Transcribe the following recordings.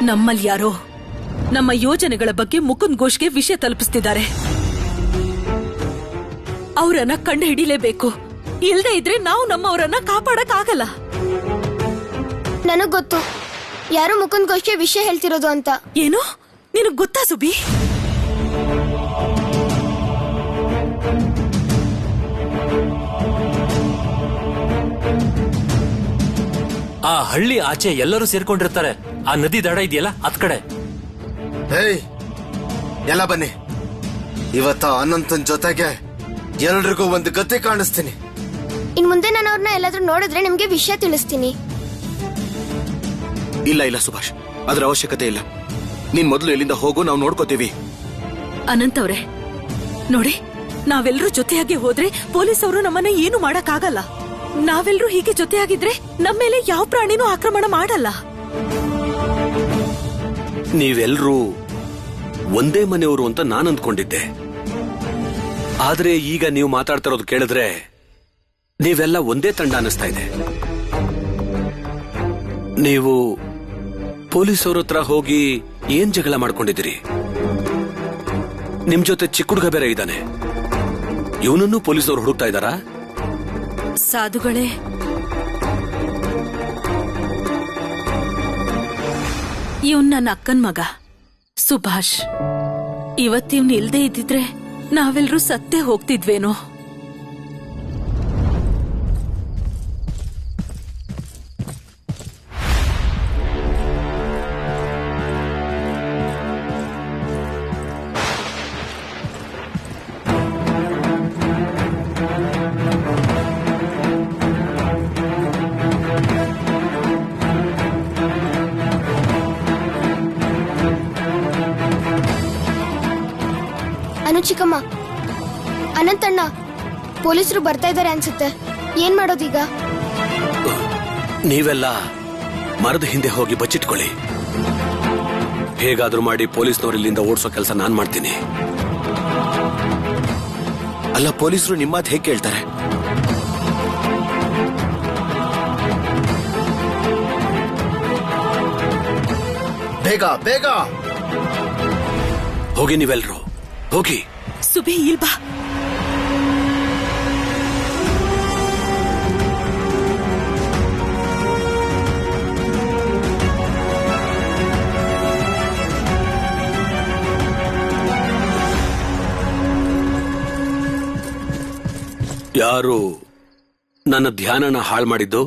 ನಮ್ಮಲ್ಲಿ ಯಾರೋ ನಮ್ಮ ಯೋಜನೆಗಳ ಬಗ್ಗೆ ಮುಕುಂದ್ ಘೋಷ್ಗೆ ವಿಷಯ ತಲುಪಿಸ್ತಿದ್ದಾರೆ. ಅವರನ್ನ ಕಂಡು ಹಿಡಿಲೇಬೇಕು. ಇಲ್ದೇ ಇದ್ರೆ ನಾವು ನಮ್ಮವರನ್ನ ಕಾಪಾಡಕ್ಕಾಗಲ್ಲ. ನನಗ್ ಗೊತ್ತು ಯಾರು ಮುಕುಂದ್ ಘೋಷ್ಗೆ ವಿಷಯ ಹೇಳ್ತಿರೋದು ಅಂತ. ಏನು? ನಿನಗ್ ಗೊತ್ತಾ ಸುಬಿ? ಆ ಹಳ್ಳಿ ಆಚೆ ಎಲ್ಲರೂ ಸೇರ್ಕೊಂಡಿರ್ತಾರೆ. ಆ ನದಿ ದಡ ಇದೆಯಲ್ಲ ಅದ್ ಕಡೆ. ಎಲ್ಲ ಬನ್ನಿ, ಇವತ್ತ ಅನಂತನ್ ಜೊತೆಗೆ ಎಲ್ರಿಗೂ ಒಂದು ಗತಿ ಕಾಣಿಸ್ತೀನಿ. ಇನ್ ಮುಂದೆ ನಾನು ಅವ್ರನ್ನ ಎಲ್ಲಾದ್ರೂ ನೋಡಿದ್ರೆ ನಿಮ್ಗೆ ವಿಷಯ ತಿಳಿಸ್ತೀನಿ. ಇಲ್ಲ ಸುಭಾಷ್, ಅದ್ರ ಅವಶ್ಯಕತೆ ಇಲ್ಲ. ನೀನ್ ಮೊದಲು ಇಲ್ಲಿಂದ ಹೋಗು, ನಾವು ನೋಡ್ಕೋತೀವಿ. ಅನಂತ್ ಅವ್ರೆ ನೋಡಿ, ನಾವೆಲ್ಲರೂ ಜೊತೆಯಾಗಿ ಹೋದ್ರೆ ಪೊಲೀಸ್ ಅವರು ನಮ್ಮನ್ನ ಏನು ಮಾಡಕ್ಕಾಗಲ್ಲ. ನಾವೆಲ್ಲರೂ ಹೀಗೆ ಜೊತೆಯಾಗಿದ್ರೆ ನಮ್ಮೇಲೆ ಯಾವ ಪ್ರಾಣಿನೂ ಆಕ್ರಮಣ ಮಾಡಲ್ಲ. ನೀವೆಲ್ರೂ ಒಂದೇ ಮನೆಯವರು ಅಂತ ನಾನು ಅಂದ್ಕೊಂಡಿದ್ದೆ. ಆದ್ರೆ ಈಗ ನೀವು ಮಾತಾಡ್ತಿರೋದು ಕೇಳಿದ್ರೆ ನೀವೆಲ್ಲ ಒಂದೇ ತಂಡ ಅನಿಸ್ತಾ ಇದೆ. ನೀವು ಪೊಲೀಸವ್ರ ಹತ್ರ ಹೋಗಿ ಏನ್ ಜಗಳ ಮಾಡ್ಕೊಂಡಿದ್ದೀರಿ? ನಿಮ್ ಜೊತೆ ಚಿಕ್ಕ ಹುಡುಗ ಬೇರೆ ಇದ್ದಾನೆ. ಇವನನ್ನು ಪೊಲೀಸವ್ರು ಹುಡುಕ್ತಾ ಇದ್ದಾರಾ? ಸಾಧುಗಳೇ, ಇವನ್ ನನ್ನ ಅಕ್ಕನ್ ಮಗ ಸುಭಾಷ್. ಇವತ್ತಿವ್ನ ಇಲ್ದೇ ಇದ್ದಿದ್ರೆ ನಾವೆಲ್ಲರೂ ಸತ್ತೇ ಹೋಗ್ತಿದ್ವೇನೋ. ಚಿಕ್ಕಮ್ಮ, ಅನಂತಣ್ಣ, ಪೊಲೀಸರು ಬರ್ತಾ ಇದ್ದಾರೆ ಅನ್ಸುತ್ತೆ. ಏನ್ ಮಾಡೋದೀಗ? ನೀವೆಲ್ಲ ಮರದ ಹಿಂದೆ ಹೋಗಿ ಬಚ್ಚಿಟ್ಕೊಳ್ಳಿ. ಹೇಗಾದ್ರೂ ಮಾಡಿ ಪೊಲೀಸ್ನವ್ರು ಇಲ್ಲಿಂದ ಓಡಿಸೋ ಕೆಲಸ ನಾನ್ ಮಾಡ್ತೀನಿ. ಅಲ್ಲ, ಪೊಲೀಸರು ನಿಮ್ಮ ಮಾತು ಹೇಗೆ ಕೇಳ್ತಾರೆ? ಬೇಗ ಬೇಗ ಹೋಗಿ, ನೀವೆಲ್ರು ಹೋಗಿ. ಸುಬಿ, ಇಲ್ ಬಾ. ಯಾರು ನನ್ನ ಧ್ಯಾನನ ಹಾಳು ಮಾಡಿದ್ದು?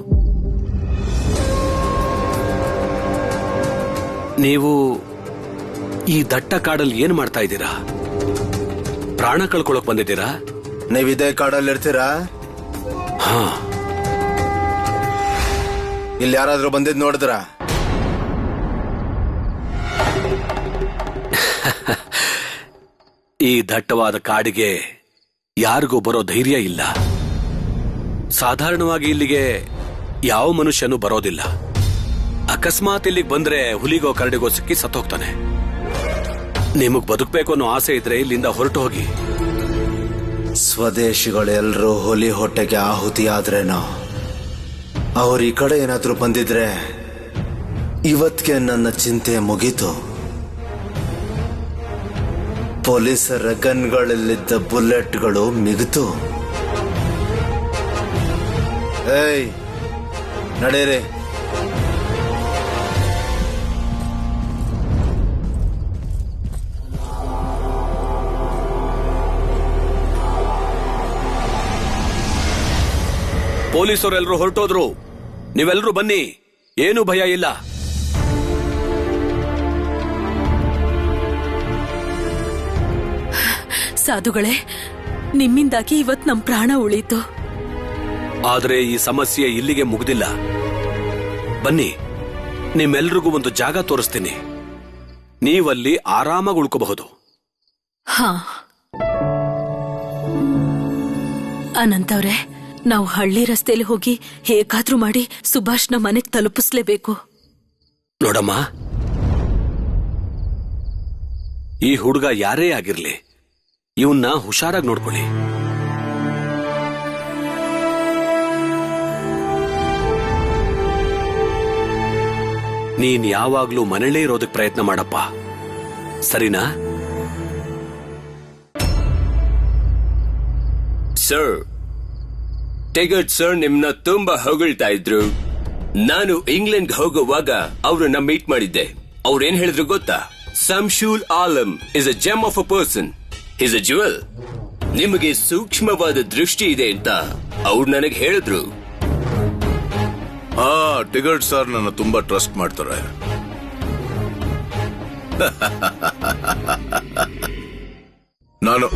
ನೀವು ಈ ದಟ್ಟ ಕಾಡಲ್ಲಿ ಏನ್ ಮಾಡ್ತಾ ಇದ್ದೀರಾ? ಪ್ರಾಣ ಕಳ್ಕೊಳಕ್ ಬಂದಿದ್ದೀರಾ? ನೀವಿದೇ ಕಾಡಲ್ಲಿ ಇರ್ತೀರಾ? ಹಾ. ಇಲ್ಲಿ ಯಾರಾದ್ರೂ ಬಂದಿದ್ ನೋಡಿದ್ರ? ಈ ದಟ್ಟವಾದ ಕಾಡಿಗೆ ಯಾರಿಗೂ ಬರೋ ಧೈರ್ಯ ಇಲ್ಲ. ಸಾಧಾರಣವಾಗಿ ಇಲ್ಲಿಗೆ ಯಾವ ಮನುಷ್ಯನೂ ಬರೋದಿಲ್ಲ. ಅಕಸ್ಮಾತ್ ಇಲ್ಲಿಗೆ ಬಂದ್ರೆ ಹುಲಿಗೋ ಕರಡಿಗೋ ಸಿಕ್ಕಿ ಸತ್ತೋಗ್ತಾನೆ. ನಿಮಗ್ ಬದುಕಬೇಕು ಅನ್ನೋ ಆಸೆ ಇದ್ರೆ ಇಲ್ಲಿಂದ ಹೊರಟು ಹೋಗಿ. ಸ್ವದೇಶಿಗಳೆಲ್ಲರೂ ಹುಲಿ ಹೊಟ್ಟೆಗೆ ಆಹುತಿ ಆದ್ರೇನೋ, ಅವ್ರ ಈ ಕಡೆ ಏನಾದ್ರೂ ಬಂದಿದ್ರೆ ಇವತ್ಗೆ ನನ್ನ ಚಿಂತೆ ಮುಗೀತು. ಪೊಲೀಸರ ಗನ್ಗಳಲ್ಲಿದ್ದ ಬುಲೆಟ್ಗಳು ಮಿಗಿತು. ಏಯ್, ನಡೀರಿ. ಪೊಲೀಸರೆಲ್ಲರೂ ಹೊರಟೋದ್ರು. ನೀವೆಲ್ಲರೂ ಬನ್ನಿ, ಏನು ಭಯ ಇಲ್ಲ. ಸಾಧುಗಳೇ, ನಿಮ್ಮಿಂದಾಗಿ ಇವತ್ ನಮ್ ಪ್ರಾಣ ಉಳೀತು. ಆದ್ರೆ ಈ ಸಮಸ್ಯೆ ಇಲ್ಲಿಗೆ ಮುಗ್ದಿಲ್ಲ. ಬನ್ನಿ, ನಿಮ್ಮೆಲ್ರಿಗೂ ಒಂದು ಜಾಗ ತೋರಿಸ್ತೀನಿ. ನೀವಲ್ಲಿ ಆರಾಮಾಗಿ ಉಳ್ಕೋಬಹುದು. ಹಾ. ಅನಂತವ್ರೆ, ನಾವು ಹಳ್ಳಿ ರಸ್ತೆಯಲ್ಲಿ ಹೋಗಿ ಹೇಗಾದ್ರೂ ಮಾಡಿ ಸುಭಾಷ್ನ ಮನೆಗ್ ತಲುಪಿಸ್ಲೇಬೇಕು. ನೋಡಮ್ಮ, ಈ ಹುಡುಗ ಯಾರೇ ಆಗಿರ್ಲಿ, ಇವನ್ನ ಹುಷಾರಾಗಿ ನೋಡ್ಕೊಳ್ಳಿ. ನೀನ್ ಯಾವಾಗ್ಲೂ ಮನೇಲೇ ಇರೋದಕ್ಕೆ ಪ್ರಯತ್ನ ಮಾಡಪ್ಪ, ಸರಿನಾ? ಸರ್, ಟೆಗರ್ಟ್ ಸರ್ ನಿಮ್ನ ತುಂಬಾ ಹೊಗಳ್ತಾ ಇದ್ರು. ನಾನು ಇಂಗ್ಲೆಂಡ್ ಹೋಗುವಾಗ ಅವ್ರನ್ನ ಮೀಟ್ ಮಾಡಿದ್ದೆ. ಅವ್ರೇನ್ ಹೇಳಿದ್ರು ಗೊತ್ತಾ? Shamsul Alam is a gem of a person, is a jewel. ನಿಮಗೆ ಸೂಕ್ಷ್ಮವಾದ ದೃಷ್ಟಿ ಇದೆ ಅಂತ ಅವ್ರು ನನಗೆ ಹೇಳಿದ್ರು. ಟಿಗರ್ಟ್ ಸರ್ ನನ್ನ ತುಂಬಾ ಟ್ರಸ್ಟ್ ಮಾಡ್ತಾರೆ. ನಾನು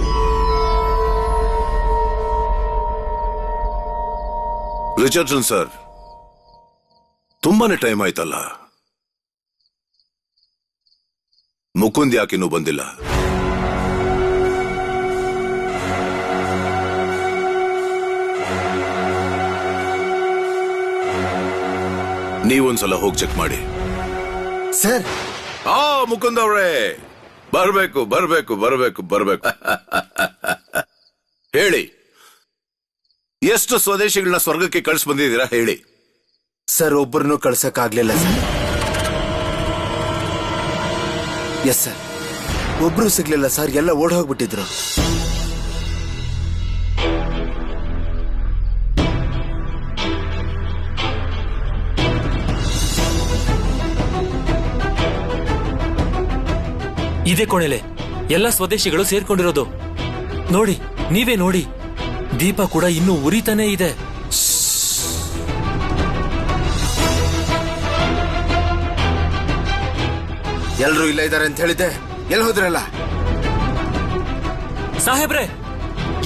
ರಿಚರ್ಡ್ಸನ್ ಸರ್, ತುಂಬಾನೇ ಟೈಮ್ ಆಯ್ತಲ್ಲ, ಮುಕುಂದ್ ಯಾಕಿನ್ನೂ ಬಂದಿಲ್ಲ? ನೀವೊಂದ್ಸಲ ಹೋಗಿ ಚೆಕ್ ಮಾಡಿ. ಸರ್, ಮುಕುಂದ್ ಅವರೇ, ಬರ್ಬೇಕು ಬರ್ಬೇಕು ಬರ್ಬೇಕು ಬರ್ಬೇಕು. ಹೇಳಿ, ಎಷ್ಟು ಸ್ವದೇಶಿಗಳನ್ನ ಸ್ವರ್ಗಕ್ಕೆ ಕಳಿಸ್ ಬಂದಿದ್ದೀರಾ ಹೇಳಿ? ಸರ್, ಒಬ್ಬರನ್ನು ಕಳ್ಸಕ್ಕಾಗ್ಲಿಲ್ಲ ಸರ್. ಎಸ್ ಸರ್, ಒಬ್ರು ಸಿಗ್ಲಿಲ್ಲ ಸರ್, ಎಲ್ಲ ಓಡ್ ಹೋಗ್ಬಿಟ್ಟಿದ್ರು. ಇದೇ ಕೋಣೆಲೆ ಎಲ್ಲ ಸ್ವದೇಶಿಗಳು ಸೇರ್ಕೊಂಡಿರೋದು. ನೋಡಿ, ನೀವೇ ನೋಡಿ, ದೀಪ ಕೂಡ ಇನ್ನೂ ಉರಿತಾನೇ ಇದೆ. ಎಲ್ರು ಇಲ್ಲ ಇದ್ದಾರೆ ಅಂತ ಹೇಳಿದ್ದೆ, ಎಲ್ಲಿ ಹೋದ್ರಲ್ಲ? ಸಾಹೇಬ್ರೆ,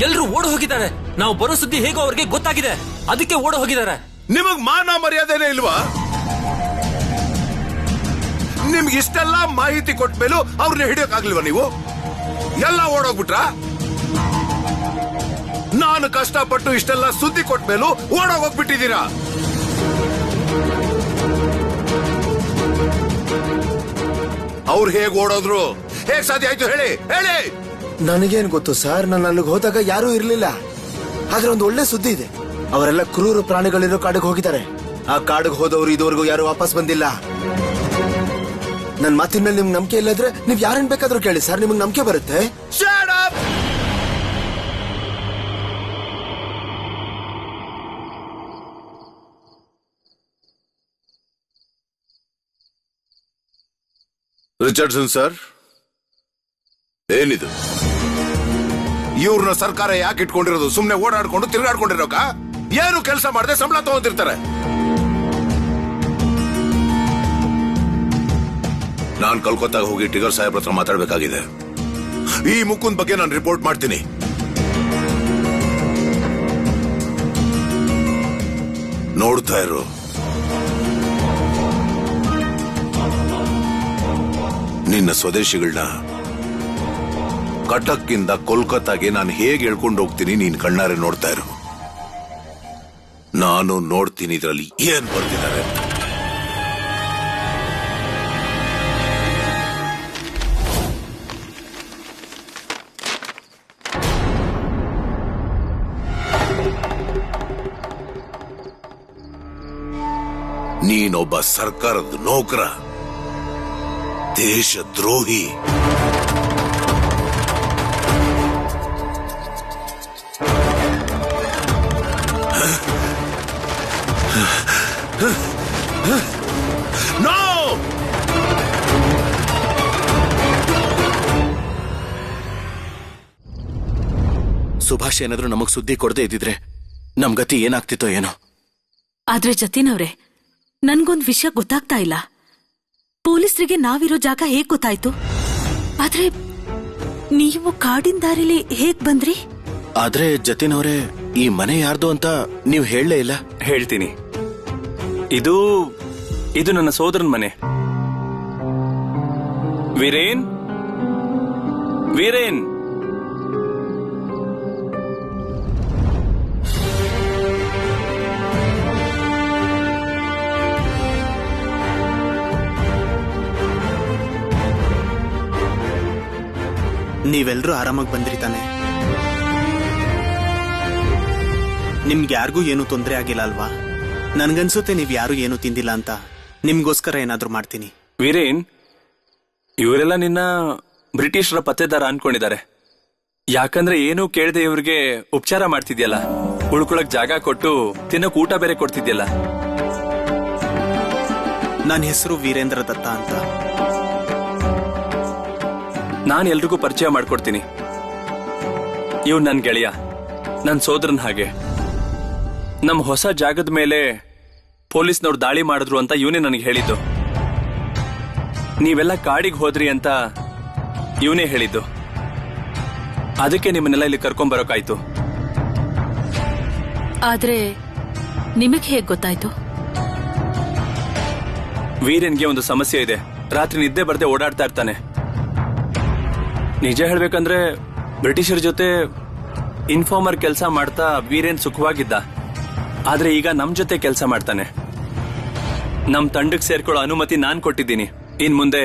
ಎಲ್ರು ಓಡ ಹೋಗಿದ್ದಾರೆ. ನಾವು ಬರೋ ಸುದ್ದಿ ಹೇಗೋ ಅವ್ರಿಗೆ ಗೊತ್ತಾಗಿದೆ, ಅದಕ್ಕೆ ಓಡ ಹೋಗಿದ್ದಾರೆ. ನಿಮಗ್ ಮಾನ ಮರ್ಯಾದೆನೇ ಇಲ್ವಾ? ನಿಮ್ಗೆ ಇಷ್ಟೆಲ್ಲ ಮಾಹಿತಿ ಕೊಟ್ಟ ಮೇಲೂ ಅವ್ರನ್ನ ಹಿಡಿಯೋಕ್ಕಾಗ್ಲಿಲ್ವಾ ನೀವು? ಎಲ್ಲ ಓಡೋಗ್ಬಿಟ್ರ? ನಾನು ಕಷ್ಟಪಟ್ಟು ಇಷ್ಟೆಲ್ಲ ಸುದ್ದಿ ಕೊಟ್ಟ ಮೇಲೂ ಓಡೋಗ್ಬಿಟ್ಟಿದ್ದೀರಾ? ಅವ್ರು ಹೇಗ್ ಓಡೋದ್ರು? ಹೇಗ್ ಸಾಧ್ಯ ಆಯ್ತು ಹೇಳಿ ಹೇಳಿ? ನನಗೇನ್ ಗೊತ್ತು ಸರ್, ನಾನು ಅಲ್ಲಿಗೆ ಹೋದಾಗ ಯಾರೂ ಇರ್ಲಿಲ್ಲ. ಆದ್ರೆ ಒಂದು ಒಳ್ಳೆ ಸುದ್ದಿ ಇದೆ, ಅವರೆಲ್ಲ ಕ್ರೂರ ಪ್ರಾಣಿಗಳಿರೋ ಕಾಡಿಗೆ ಹೋಗಿದ್ದಾರೆ. ಆ ಕಾಡಿಗೆ ಹೋದವರು ಇದುವರೆಗೂ ಯಾರು ವಾಪಸ್ ಬಂದಿಲ್ಲ. ನನ್ ಮಾತಿನ ಮೇಲೆ ನಿಮ್ಗೆ ನಂಬಿಕೆ ಇಲ್ಲದ್ರೆ ನೀವ್ ಯಾರನ್ ಬೇಕಾದ್ರೂ ಕೇಳಿ ಸರ್, ನಿಮ್ಗೆ ನಂಬಿಕೆ ಬರುತ್ತೆ. Shut up! ರಿಚರ್ಡ್ಸನ್ ಸರ್, ಏನಿದು? ಇವ್ರನ್ನ ಸರ್ಕಾರ ಯಾಕೆ ಇಟ್ಕೊಂಡಿರೋದು? ಸುಮ್ನೆ ಓಡಾಡ್ಕೊಂಡು ತಿರುಗಾಡ್ಕೊಂಡಿರೋಕ? ಏನು ಕೆಲಸ ಮಾಡದೆ ಸಂಬಳ ತಗೊಂತಿರ್ತಾರೆ. ನಾನ್ ಕಲ್ಕತ್ತಾಗ ಹೋಗಿ ಟಿಗರ್ ಸಾಹೇಬ್ರ ಹತ್ರ ಮಾತಾಡ್ಬೇಕಾಗಿದೆ. ಈ ಮುಕುಂದ್ ಬಗ್ಗೆ ನಾನು ರಿಪೋರ್ಟ್ ಮಾಡ್ತೀನಿ. ನೋಡ್ತಾ ಇರು. ನಿನ್ನ ಸ್ವದೇಶಿಗಳನ್ನ ಕಟಕ್ಕಿಂದ ಕೋಲ್ಕತ್ತಾಗೆ ನಾನು ಹೇಗೆ ಹೇಳ್ಕೊಂಡು ಹೋಗ್ತೀನಿ, ನೀನ್ ಕಣ್ಣಾರೆ ನೋಡ್ತಾ ಇರು. ನಾನು ನೋಡ್ತೀನಿ ಇದರಲ್ಲಿ ಏನ್ ಬರ್ತಿದ್ದಾರೆ. ನೀನೊಬ್ಬ ಸರ್ಕಾರದ ನೌಕರ, ದೇಶದ್ರೋಹಿ. ನೋ! ಸುಭಾಷ್ ಏನಾದ್ರೂ ನಮಗ್ ಸುದ್ದಿ ಕೊಡದೆ ಇದ್ದಿದ್ರೆ ನಮ್ ಗತಿ ಏನಾಗ್ತಿತ್ತೋ ಏನೋ. ಆದ್ರೆ ಜತಿನವ್ರೆ, ನನ್ಗೊಂದ್ ವಿಷಯ ಗೊತ್ತಾಗ್ತಾ ಇಲ್ಲ. ಪೊಲೀಸರಿಗೆ ನಾವಿರೋ ಜಾಗ ಹೇಗ್ ಗೊತ್ತಾಯ್ತು? ಆದ್ರೆ ನೀವು ಕಾಡಿನ ದಾರಿಲಿ ಹೇಗ್ ಬಂದ್ರಿ? ಆದ್ರೆ ಜತಿನವ್ರೆ, ಈ ಮನೆ ಯಾರ್ದು ಅಂತ ನೀವ್ ಹೇಳಲೇ ಇಲ್ಲ. ಹೇಳ್ತೀನಿ. ಇದು ನನ್ನ ಸೋದರನ್ ಮನೆ. ವೀರೇನ್, ವೀರೇನ್, ನೀವೆಲ್ರೂ ಆರಾಮಾಗಿ ಬಂದ್ರಿ ತಾನೆ? ನಿಮ್ಗೆ ಯಾರಿಗೂ ಏನು ತೊಂದರೆ ಆಗಿಲ್ಲ ಅಲ್ವಾ? ನನ್ಗನ್ಸುತ್ತೆ ನೀವ್ ಯಾರು ಏನು ತಿಂದಿಲ್ಲ ಅಂತ. ನಿಮ್ಗೋಸ್ಕರ ಏನಾದ್ರೂ ಮಾಡ್ತೀನಿ. ವೀರೇನ್, ಇವರೆಲ್ಲ ನಿನ್ನ ಬ್ರಿಟಿಷರ ಪತ್ತೆದಾರ ಅನ್ಕೊಂಡಿದ್ದಾರೆ. ಯಾಕಂದ್ರೆ ಏನೂ ಕೇಳದೆ ಇವ್ರಿಗೆ ಉಪಚಾರ ಮಾಡ್ತಿದ್ಯಲ್ಲ, ಉಳ್ಕೊಳಕ್ ಜಾಗ ಕೊಟ್ಟು ತಿನ್ನಕ್ ಊಟ ಬೇರೆ ಕೊಡ್ತಿದ್ಯಲ್ಲ. ನನ್ನ ಹೆಸರು ವೀರೇಂದ್ರ ದತ್ತ ಅಂತ. ನಾನು ಎಲ್ರಿಗೂ ಪರಿಚಯ ಮಾಡ್ಕೊಡ್ತೀನಿ. ಇವ್ ನನ್ ಗೆಳೆಯ, ನನ್ ಸೋದರನ್ ಹಾಗೆ. ನಮ್ ಹೊಸ ಜಾಗದ ಮೇಲೆ ಪೊಲೀಸ್ನವ್ರು ದಾಳಿ ಮಾಡಿದ್ರು ಅಂತ ಇವನೇ ನನಗೆ ಹೇಳಿದ್ದು. ನೀವೆಲ್ಲ ಕಾಡಿಗೆ ಹೋದ್ರಿ ಅಂತ ಇವನೇ ಹೇಳಿದ್ದು. ಅದಕ್ಕೆ ನಿಮ್ಮನ್ನೆಲ್ಲ ಇಲ್ಲಿ ಕರ್ಕೊಂಡ್ಬರೋಕಾಯ್ತು. ಆದ್ರೆ ನಿಮಗೆ ಹೇಗ್ ಗೊತ್ತಾಯ್ತು? ವೀರೇನ್ಗೆ ಒಂದು ಸಮಸ್ಯೆ ಇದೆ. ರಾತ್ರಿ ನಿದ್ದೆ ಬರ್ದೆ ಓಡಾಡ್ತಾ ಇರ್ತಾನೆ. ನಿಜ ಹೇಳ್ಬೇಕಂದ್ರೆ ಬ್ರಿಟಿಷರ ಜೊತೆ ಇನ್ಫಾರ್ಮರ್ ಕೆಲಸ ಮಾಡ್ತಾ ವೀರೇನ್ ಸುಖವಾಗಿದ್ದ. ಆದ್ರೆ ಈಗ ನಮ್ ಜೊತೆ ಕೆಲಸ ಮಾಡ್ತಾನೆ. ನಮ್ ತಂಡಕ್ಕೆ ಸೇರ್ಕೊಳ್ಳೋ ಅನುಮತಿ ನಾನ್ ಕೊಟ್ಟಿದ್ದೀನಿ. ಇನ್ ಮುಂದೆ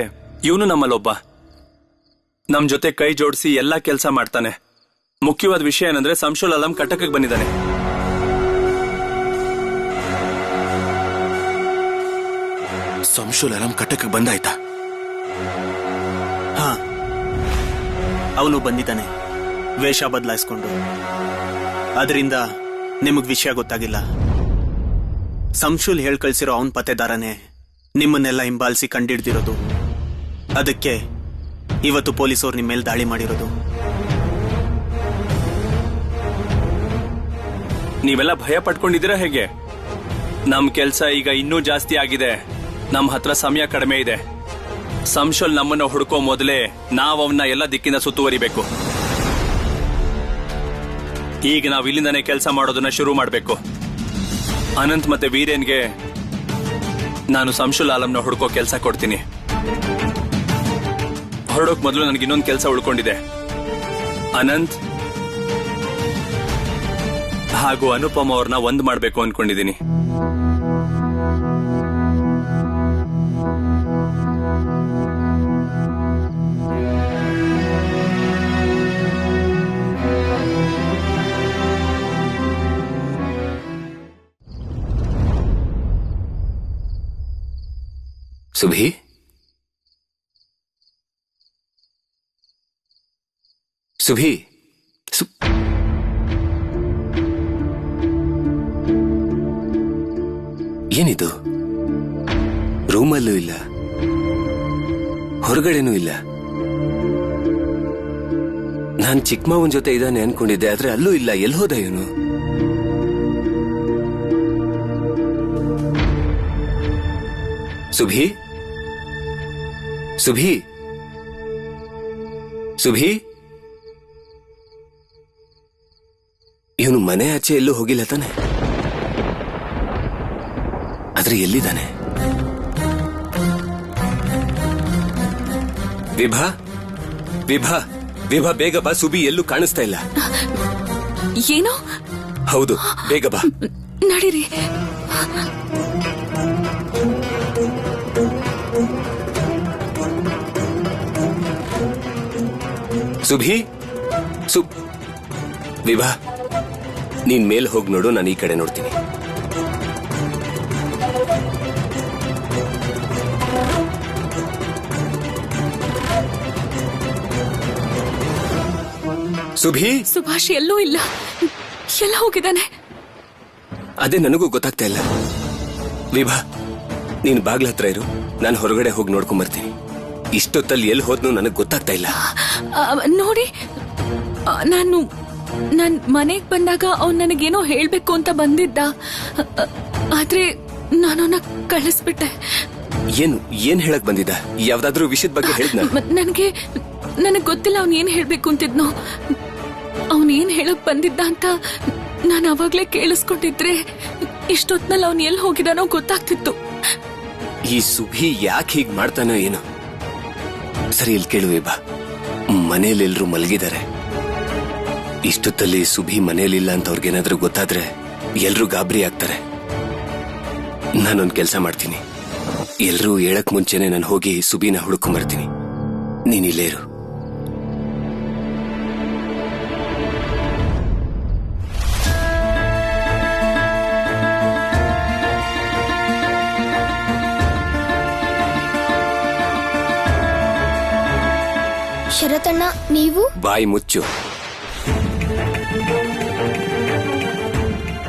ಇವನು ನಮ್ಮಲ್ಲೊಬ್ಬ. ನಮ್ ಜೊತೆ ಕೈ ಜೋಡಿಸಿ ಎಲ್ಲಾ ಕೆಲಸ ಮಾಡ್ತಾನೆ. ಮುಖ್ಯವಾದ ವಿಷಯ ಏನಂದ್ರೆ ಸಂಶುಲ್ ಆಲಂ ಕಟಕಕ್ಕೆ ಬಂದಿದ್ದಾನೆ. ಸಂಶುಲ್ ಆಲಂ ಕಟಕಕ್ಕೆ ಬಂದಾಯ್ತಾ? ಹಾ, ಅವನು ಬಂದಿದ್ದಾನೆ ವೇಷ ಬದಲಾಯಿಸ್ಕೊಂಡು. ಅದರಿಂದ ನಿಮಗ್ ವಿಷಯ ಗೊತ್ತಾಗಿಲ್ಲ. ಸಂಶುಲ್ ಹೇಳ್ ಕಳ್ಸಿರೋ ಅವನ್ ಪತ್ತೆದಾರನೇ ನಿಮ್ಮನ್ನೆಲ್ಲ ಹಿಂಬಾಲಿಸಿ ಕಂಡಿಡ್ದಿರೋದು. ಅದಕ್ಕೆ ಇವತ್ತು ಪೊಲೀಸವ್ರು ನಿಮ್ಮ ಮೇಲೆ ದಾಳಿ ಮಾಡಿರೋದು. ನೀವೆಲ್ಲ ಭಯ ಪಟ್ಕೊಂಡಿದ್ದೀರಾ ಹೇಗೆ? ನಮ್ ಕೆಲ್ಸ ಈಗ ಇನ್ನೂ ಜಾಸ್ತಿ ಆಗಿದೆ. ನಮ್ ಹತ್ರ ಸಮಯ ಕಡಿಮೆ ಇದೆ. ಸಂಶುಲ್ ನಮ್ಮನ್ನ ಹುಡುಕೋ ಮೊದಲೇ ನಾವ್ ಅವನ್ನ ಎಲ್ಲ ದಿಕ್ಕಿಂದ ಸುತ್ತುವರಿಬೇಕು. ಈಗ ನಾವ್ ಇಲ್ಲಿಂದಾನೆ ಕೆಲಸ ಮಾಡೋದನ್ನ ಶುರು ಮಾಡ್ಬೇಕು. ಅನಂತ್ ಮತ್ತೆ ವೀರೇನ್ಗೆ ನಾನು ಸಂಶುಲ್ ಆಲಂನ ಹುಡುಕೋ ಕೆಲಸ ಕೊಡ್ತೀನಿ. ಹೊರಡೋಕ್ ಮೊದಲು ನನಗೆ ಇನ್ನೊಂದು ಕೆಲಸ ಉಳ್ಕೊಂಡಿದೆ. ಅನಂತ್ ಹಾಗೂ ಅನುಪಮ ಅವ್ರನ್ನ ಒಂದ್ ಮಾಡ್ಬೇಕು ಅನ್ಕೊಂಡಿದ್ದೀನಿ. ಸುಭಿ, ಸುಭಿ, ಏನಿದು? ರೂಮಲ್ಲೂ ಇಲ್ಲ, ಹೊರಗಡೆನೂ ಇಲ್ಲ. ನಾನ್ ಚಿಕ್ಕಮ್ಮವನ್ ಜೊತೆ ಇದ್ದಾನೆ ಅನ್ಕೊಂಡಿದ್ದೆ, ಆದ್ರೆ ಅಲ್ಲೂ ಇಲ್ಲ. ಎಲ್ಲಿ ಹೋದ ಇವನು? ಸುಭಿ, ಸುಭಿ, ಸುಭಿ, ಇವನು ಮನೆ ಆಚೆ ಎಲ್ಲೂ ಹೋಗಿಲ್ಲ ತಾನೆ? ಆದ್ರೆ ಎಲ್ಲಿದ್ದಾನೆ? ವಿಭಾ, ವಿಭಾ, ವಿಭಾ, ಬೇಗ ಬಾ. ಸುಬಿ ಎಲ್ಲೂ ಕಾಣಿಸ್ತಾ ಇಲ್ಲ. ಏನೋ? ಹೌದು, ಬೇಗ ಬಾ. ನಡೀರಿ. ಸುಭಿ, ವಿಭಾ, ನೀನ್ ಮೇಲ್ ಹೋಗಿ ನೋಡು, ನಾನು ಈ ಕಡೆ ನೋಡ್ತೀನಿ. ಸುಭಿ, ಸುಭಾಷ್ ಎಲ್ಲೂ ಇಲ್ಲ. ಎಲ್ಲ ಹೋಗಿದ್ದಾನೆ? ಅದೇ ನನಗೂ ಗೊತ್ತಾಗ್ತಾ ಇಲ್ಲ. ವಿಭಾ, ನೀನ್ ಬಾಗ್ಲ ಹತ್ರ ಇರು, ನಾನು ಹೊರಗಡೆ ಹೋಗಿ ನೋಡ್ಕೊಂಡ್ ಬರ್ತೀನಿ. ಇಷ್ಟೊತ್ತಲ್ಲಿ ಎಲ್ಲಿ ಹೋದ್ನು ನನಗೆ ಗೊತ್ತಾಗ್ತಾ ಇಲ್ಲ. ನೋಡಿ, ನಾನ್ ಮನೆಗ್ ಬಂದಾಗ ಅವ್ನು ನನಗೇನೋ ಹೇಳ್ಬೇಕು ಅಂತ ಬಂದಿದ್ದ. ಆದ್ರೆ ನಾನವನ್ನ ಕಳಿಸ್ಬಿಟ್ಟೆ. ಏನ್ ಹೇಳಕ್ ಬಂದಿದ್ದ? ಯಾವ್ದಾದ್ರೂ ವಿಷಯದ ಬಗ್ಗೆ ಹೇಳಿದ್ನ? ನನಗ್ ಗೊತ್ತಿಲ್ಲ ಅವ್ನ್ ಏನ್ ಹೇಳ್ಬೇಕು ಅಂತಿದ್ನೋ. ಅವ್ನ್ ಏನ್ ಹೇಳಕ್ ಬಂದಿದ್ದ ಅಂತ ನಾನು ಅವಾಗ್ಲೇ ಕೇಳಿಸ್ಕೊಂಡಿದ್ರೆ ಇಷ್ಟೊತ್ನಲ್ಲಿ ಅವ್ನ್ ಎಲ್ಲಿ ಹೋಗಿದಾನೋ ಗೊತ್ತಾಗ್ತಿತ್ತು. ಈ ಸುಭಿ ಯಾಕೆ ಹೀಗ್ ಮಾಡ್ತಾನೋ ಏನೋ. ಸರಿ, ಇಲ್ಲಿ ಕೇಳುವೆ ಬಾ. ಮನೇಲೆಲ್ರೂ ಮಲಗಿದ್ದಾರೆ. ಇಷ್ಟೊತ್ತಲ್ಲಿ ಸುಭಿ ಮನೇಲಿಲ್ಲ ಅಂತ ಅವ್ರಿಗೇನಾದ್ರೂ ಗೊತ್ತಾದ್ರೆ ಎಲ್ರೂ ಗಾಬರಿ ಆಗ್ತಾರೆ. ನಾನೊಂದ್ ಕೆಲ್ಸ ಮಾಡ್ತೀನಿ. ಎಲ್ರೂ ಹೇಳಕ್ ಮುಂಚೆನೆ ನಾನು ಹೋಗಿ ಸುಭಿನ ಹುಡುಕೊಂಬರ್ತೀನಿ. ನೀನಿಲ್ಲೇ ಇರು. ಶರತಣ್ಣ ನೀವು ಬಾಯಿ ಮುಚ್ಚು.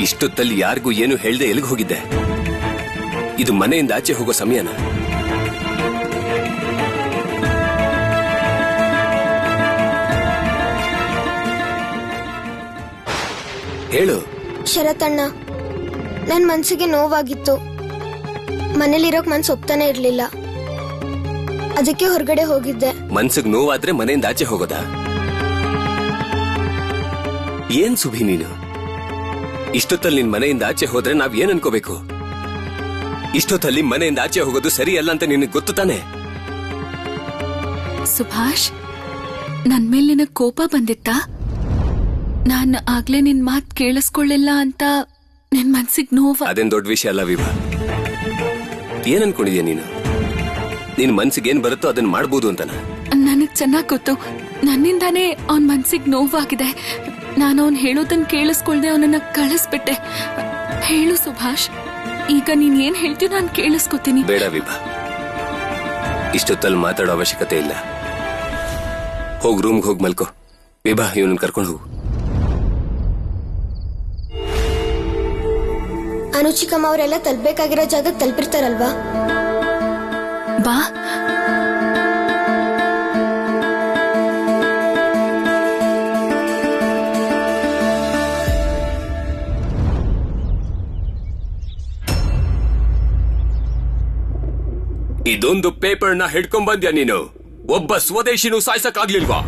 ಇಷ್ಟೊತ್ತಲ್ಲಿ ಯಾರಿಗೂ ಏನು ಹೇಳ್ದೆ ಎಲ್ಲಿಗೆ ಹೋಗಿದ್ದೆ? ಇದು ಮನೆಯಿಂದ ಆಚೆ ಹೋಗೋ ಸಮಯನ? ಹೇಳು. ಶರತಣ್ಣ, ನನ್ ಮನ್ಸಿಗೆ ನೋವಾಗಿತ್ತು. ಮನೇಲಿರೋಕ್ ಮನ್ಸು ಒಪ್ತಾನೆ ಇರ್ಲಿಲ್ಲ. ಅದಕ್ಕೆ ಹೊರಗಡೆ ಹೋಗಿದ್ದೆ. ಮನ್ಸಿಗೆ ನೋವಾದ್ರೆ ಮನೆಯಿಂದ ಆಚೆ ಹೋಗೋದಾ? ಏನ್ ಸುಭಿ ನೀನು? ಇಷ್ಟೊತ್ತಲ್ಲಿ ನಿನ್ ಮನೆಯಿಂದ ಆಚೆ ಹೋದ್ರೆ ನಾವ್ ಏನ್ ಅನ್ಕೋಬೇಕು? ಇಷ್ಟೊತ್ತಲ್ಲಿ ಮನೆಯಿಂದ ಆಚೆ ಹೋಗೋದು ಸರಿ ಅಲ್ಲ ಅಂತ ನಿನಗೆ ಗೊತ್ತು ತಾನೆ? ಸುಭಾಷ್, ನನ್ ಮೇಲೆ ನಿನಗ್ ಕೋಪ ಬಂದಿತ್ತಾ? ನಾನ್ ಆಗ್ಲೇ ನಿನ್ ಮಾತ್ ಕೇಳಿಸ್ಕೊಳ್ಳಿಲ್ಲ ಅಂತ ನಿನ್ ಮನ್ಸಿಗೆ ನೋವ? ಅದೇನ್ ದೊಡ್ಡ ವಿಷಯ ಅಲ್ಲ ವಿಭಾ. ಏನ್ ಅನ್ಕೊಂಡಿದ್ಯಾ ನೀನು? ನಿನ್ ಮನ್ಸಿಗೆ ಏನ್ ಬರುತ್ತೋ ಅದನ್ನ ಮಾಡ್ಬೋದು ಅಂತನ? ನನಗ್ ಚೆನ್ನಾಗ್ ಗೊತ್ತು. ನನ್ನಿಂದಾನೇ ಅವನ್ ಮನ್ಸಿಗೆ ನೋವಾಗಿದೆ. ನಾನು ಅವ್ನ್ ಹೇಳೋದನ್ನ ಕೇಳಿಸ್ಕೊಳ್ದೆ ಅವನನ್ನ ಕಳಿಸ್ಬಿಟ್ಟೆ. ಹೇಳು ಸುಭಾಷ್, ಈಗ ನೀನ್ ಏನ್ ಹೇಳ್ತೀಯ ನಾನು ಕೇಳಿಸ್ಕೊತೀನಿ. ಬೇಡ ವಿಭಾ, ಇಷ್ಟೊತ್ತಲ್ಲಿ ಮಾತಾಡೋ ಅವಶ್ಯಕತೆ ಇಲ್ಲ. ಹೋಗ್ ರೂಮ್ಗೆ ಹೋಗಿ ಮಲ್ಕೋ. ವಿಭಾ, ಇವನನ್ನ ಕರ್ಕೊಂಡು ಹೋಗು. ಅನುಚಿಕಮ್ಮ ಅವರೆಲ್ಲ ತಲುಪಬೇಕಾಗಿರೋ ಜಾಗಕ್ಕೆ ತಲುಪಿರ್ತಾರಲ್ವಾ? ಬಾ. ಇದೊಂದು ಪೇಪರ್ನ ಹಿಡ್ಕೊಂಡ್ ಬಂದ್ಯಾ ನೀನು? ಒಬ್ಬ ಸ್ವದೇಶಿನೂ ಸಾಯ್ಸಕ್ಕಾಗ್ಲಿಲ್ವಾ?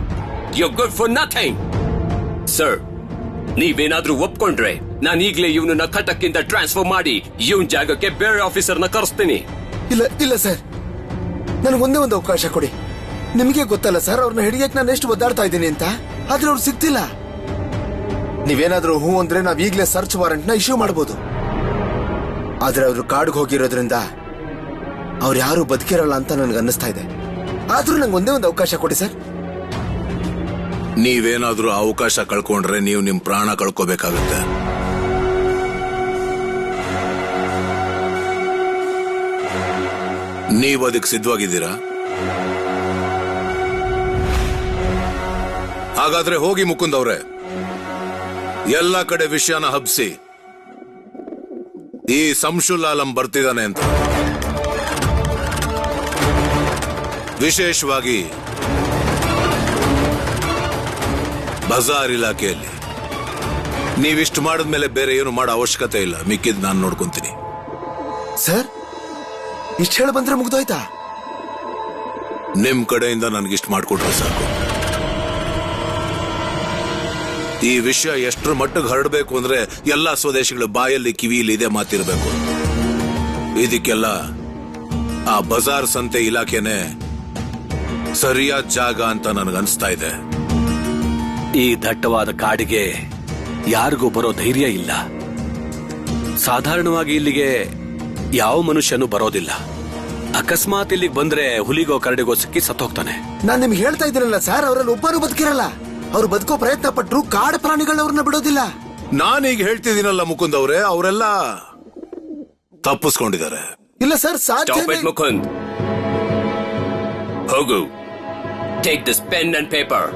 You good for nothing. Sir, ನೀವೇನಾದ್ರೂ ಒಪ್ಕೊಂಡ್ರೆ ನಾನು ಈಗ್ಲೇ ಇವನನ್ನ ಕಟಕ್ಕಿಂದ ಟ್ರಾನ್ಸ್ಫರ್ ಮಾಡಿ ಇವನ್ ಜಾಗಕ್ಕೆ ಬೇರೆ ಆಫೀಸರ್ನ ಕರೆಸ್ತೀನಿ. ಇಲ್ಲ ಇಲ್ಲ ಸರ್, ನನಗೊಂದೇ ಒಂದು ಅವಕಾಶ ಕೊಡಿ. ನಿಮಗೆ ಗೊತ್ತಲ್ಲ ಸರ್, ಅವ್ರನ್ನ ಹಿಡಿಯಕ್ಕೆ ನಾನು ಎಷ್ಟು ಒದ್ದಾಡ್ತಾ ಇದ್ದೀನಿ ಅಂತ. ಆದ್ರೆ ಅವ್ರು ಸಿಗ್ತಿಲ್ಲ. ನೀವೇನಾದ್ರೂ ಹೂ ಅಂದ್ರೆ ನಾವ್ ಈಗಲೇ ಸರ್ಚ್ ವಾರೆಂಟ್ ನ ಇಶ್ಯೂ ಮಾಡಬಹುದು. ಆದ್ರೆ ಅವ್ರು ಕಾಡ್ಗೆ ಹೋಗಿರೋದ್ರಿಂದ ಅವ್ರು ಯಾರು ಬದುಕಿರಲ್ಲ ಅಂತ ನನ್ಗೆ ಅನ್ನಿಸ್ತಾ ಇದೆ. ಆದ್ರೂ ನಂಗೆ ಒಂದೇ ಒಂದು ಅವಕಾಶ ಕೊಡಿ ಸರ್. ನೀವೇನಾದ್ರೂ ಅವಕಾಶ ಕಳ್ಕೊಂಡ್ರೆ ನೀವು ನಿಮ್ ಪ್ರಾಣ ಕಳ್ಕೋಬೇಕಾಗುತ್ತೆ. ನೀವು ಅದಕ್ಕೆ ಸಿದ್ಧವಾಗಿದ್ದೀರಾ? ಹಾಗಾದ್ರೆ ಹೋಗಿ ಮುಕುಂದ್ ಅವ್ರೆ, ಎಲ್ಲ ಕಡೆ ವಿಷಯನ ಹಬ್ಸಿ ಈ ಸಂಶುಲ್ ಆಲಂ ಬರ್ತಿದ್ದಾನೆ ಅಂತ. ವಿಶೇಷವಾಗಿ ಬಜಾರ್ ಇಲಾಖೆಯಲ್ಲಿ ನೀವಿಷ್ಟು ಮಾಡಿದ್ಮೇಲೆ ಬೇರೆ ಏನು ಮಾಡೋ ಅವಶ್ಯಕತೆ ಇಲ್ಲ. ಮಿಕ್ಕಿದ್ ನಾನು ನೋಡ್ಕೊಂತೀನಿ. ಸರ್, ಇಷ್ಟು ಹೇಳಿ ಬಂದ್ರೆ ಮುಗ್ದೋಯ್ತಾ? ನಿಮ್ ಕಡೆಯಿಂದ ನನಗಿಷ್ಟು ಮಾಡ್ಕೊಟ್ರೆ ಸಾಕು. ಈ ವಿಷಯ ಎಷ್ಟರ ಮಟ್ಟಿಗೆ ಹರಡಬೇಕು ಅಂದ್ರೆ ಎಲ್ಲಾ ಸ್ವದೇಶಿಗಳ ಬಾಯಲ್ಲಿ ಕಿವಿಯಲ್ಲಿ ಇದೇ ಮಾತಿರ್ಬೇಕು. ಇದಕ್ಕೆಲ್ಲ ಆ ಬಜಾರ್ ಸಂತೆ ಇಲಾಖೆನೆ ಸರಿಯಾದ ಜಾಗ ಅಂತ ನನಗನ್ಸ್ತಾ ಇದೆ. ಈ ದಟ್ಟವಾದ ಕಾಡಿಗೆ ಯಾರಿಗೂ ಬರೋ ಧೈರ್ಯ ಇಲ್ಲ. ಸಾಧಾರಣವಾಗಿ ಇಲ್ಲಿಗೆ ಯಾವ ಮನುಷ್ಯನೂ ಬರೋದಿಲ್ಲ. ಅಕಸ್ಮಾತ್ ಇಲ್ಲಿಗೆ ಬಂದ್ರೆ ಹುಲಿಗೋ ಕರಡಿಗೋ ಸಿಕ್ಕಿ ಸತ್ತೋಗ್ತಾನೆ. ನಾನ್ ನಿಮ್ಗೆ ಹೇಳ್ತಾ ಇದ್ದೀನಲ್ಲ ಸರ್, ಅವರಲ್ಲಿ ಒಬ್ಬರು ಬದುಕಿರಲ್ಲ. ಅವ್ರು ಬದುಕೋ ಪ್ರಯತ್ನ ಪಟ್ರು ಕಾಡು ಪ್ರಾಣಿಗಳವ್ರನ್ನ ಬಿಡೋದಿಲ್ಲ. ನಾನೀಗ ಹೇಳ್ತಿದ್ದೀನಲ್ಲ ಮುಕುಂದ್ ಅವರೇ, ಅವರೆಲ್ಲ ತಪ್ಪಿಸ್ಕೊಂಡಿದ್ದಾರೆ. ಇಲ್ಲ ಸರ್, ಸಾಧ್ಯ. ಮುಕುಂದ್, ಹೋಗು. Take this pen and paper.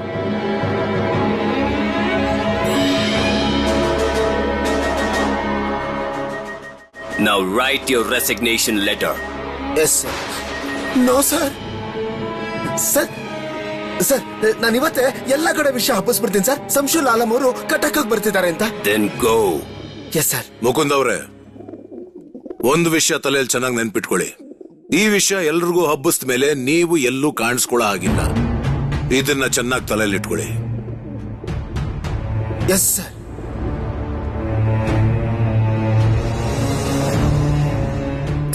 Now write your resignation letter. Yes, sir. No, sir. Sir, sir, ನಾನು ಇವತ್ತೇ ಎಲ್ಲ ಕಡೆ ವಿಷಯ ಹಬ್ಬಿಸ್ಬಿಡ್ತೀನಿ ಸರ್. ಸಂಶುಲ್ ಆಲಂ ಅವರು ಕಟಕ್ ಬರ್ತಿದ್ದಾರೆ ಅಂತ. Then go. Yes, sir. Mukund ಅವರೇ, ಒಂದು ವಿಷಯ ತಲೆಯಲ್ಲಿ ಚೆನ್ನಾಗಿ ನೆನ್ಪಿಟ್ಕೊಳ್ಳಿ. ಈ ವಿಷಯ ಎಲ್ರಿಗೂ ಹಬ್ಬಿಸಿದ ಮೇಲೆ ನೀವು ಎಲ್ಲೂ ಕಾಣಿಸ್ಕೊಳ್ಳೋ ಆಗಿಲ್ಲ. ಇದನ್ನ ಚೆನ್ನಾಗಿ ತಲೆಯಲ್ಲಿ ಇಟ್ಕೊಳ್ಳಿ. Yes sir.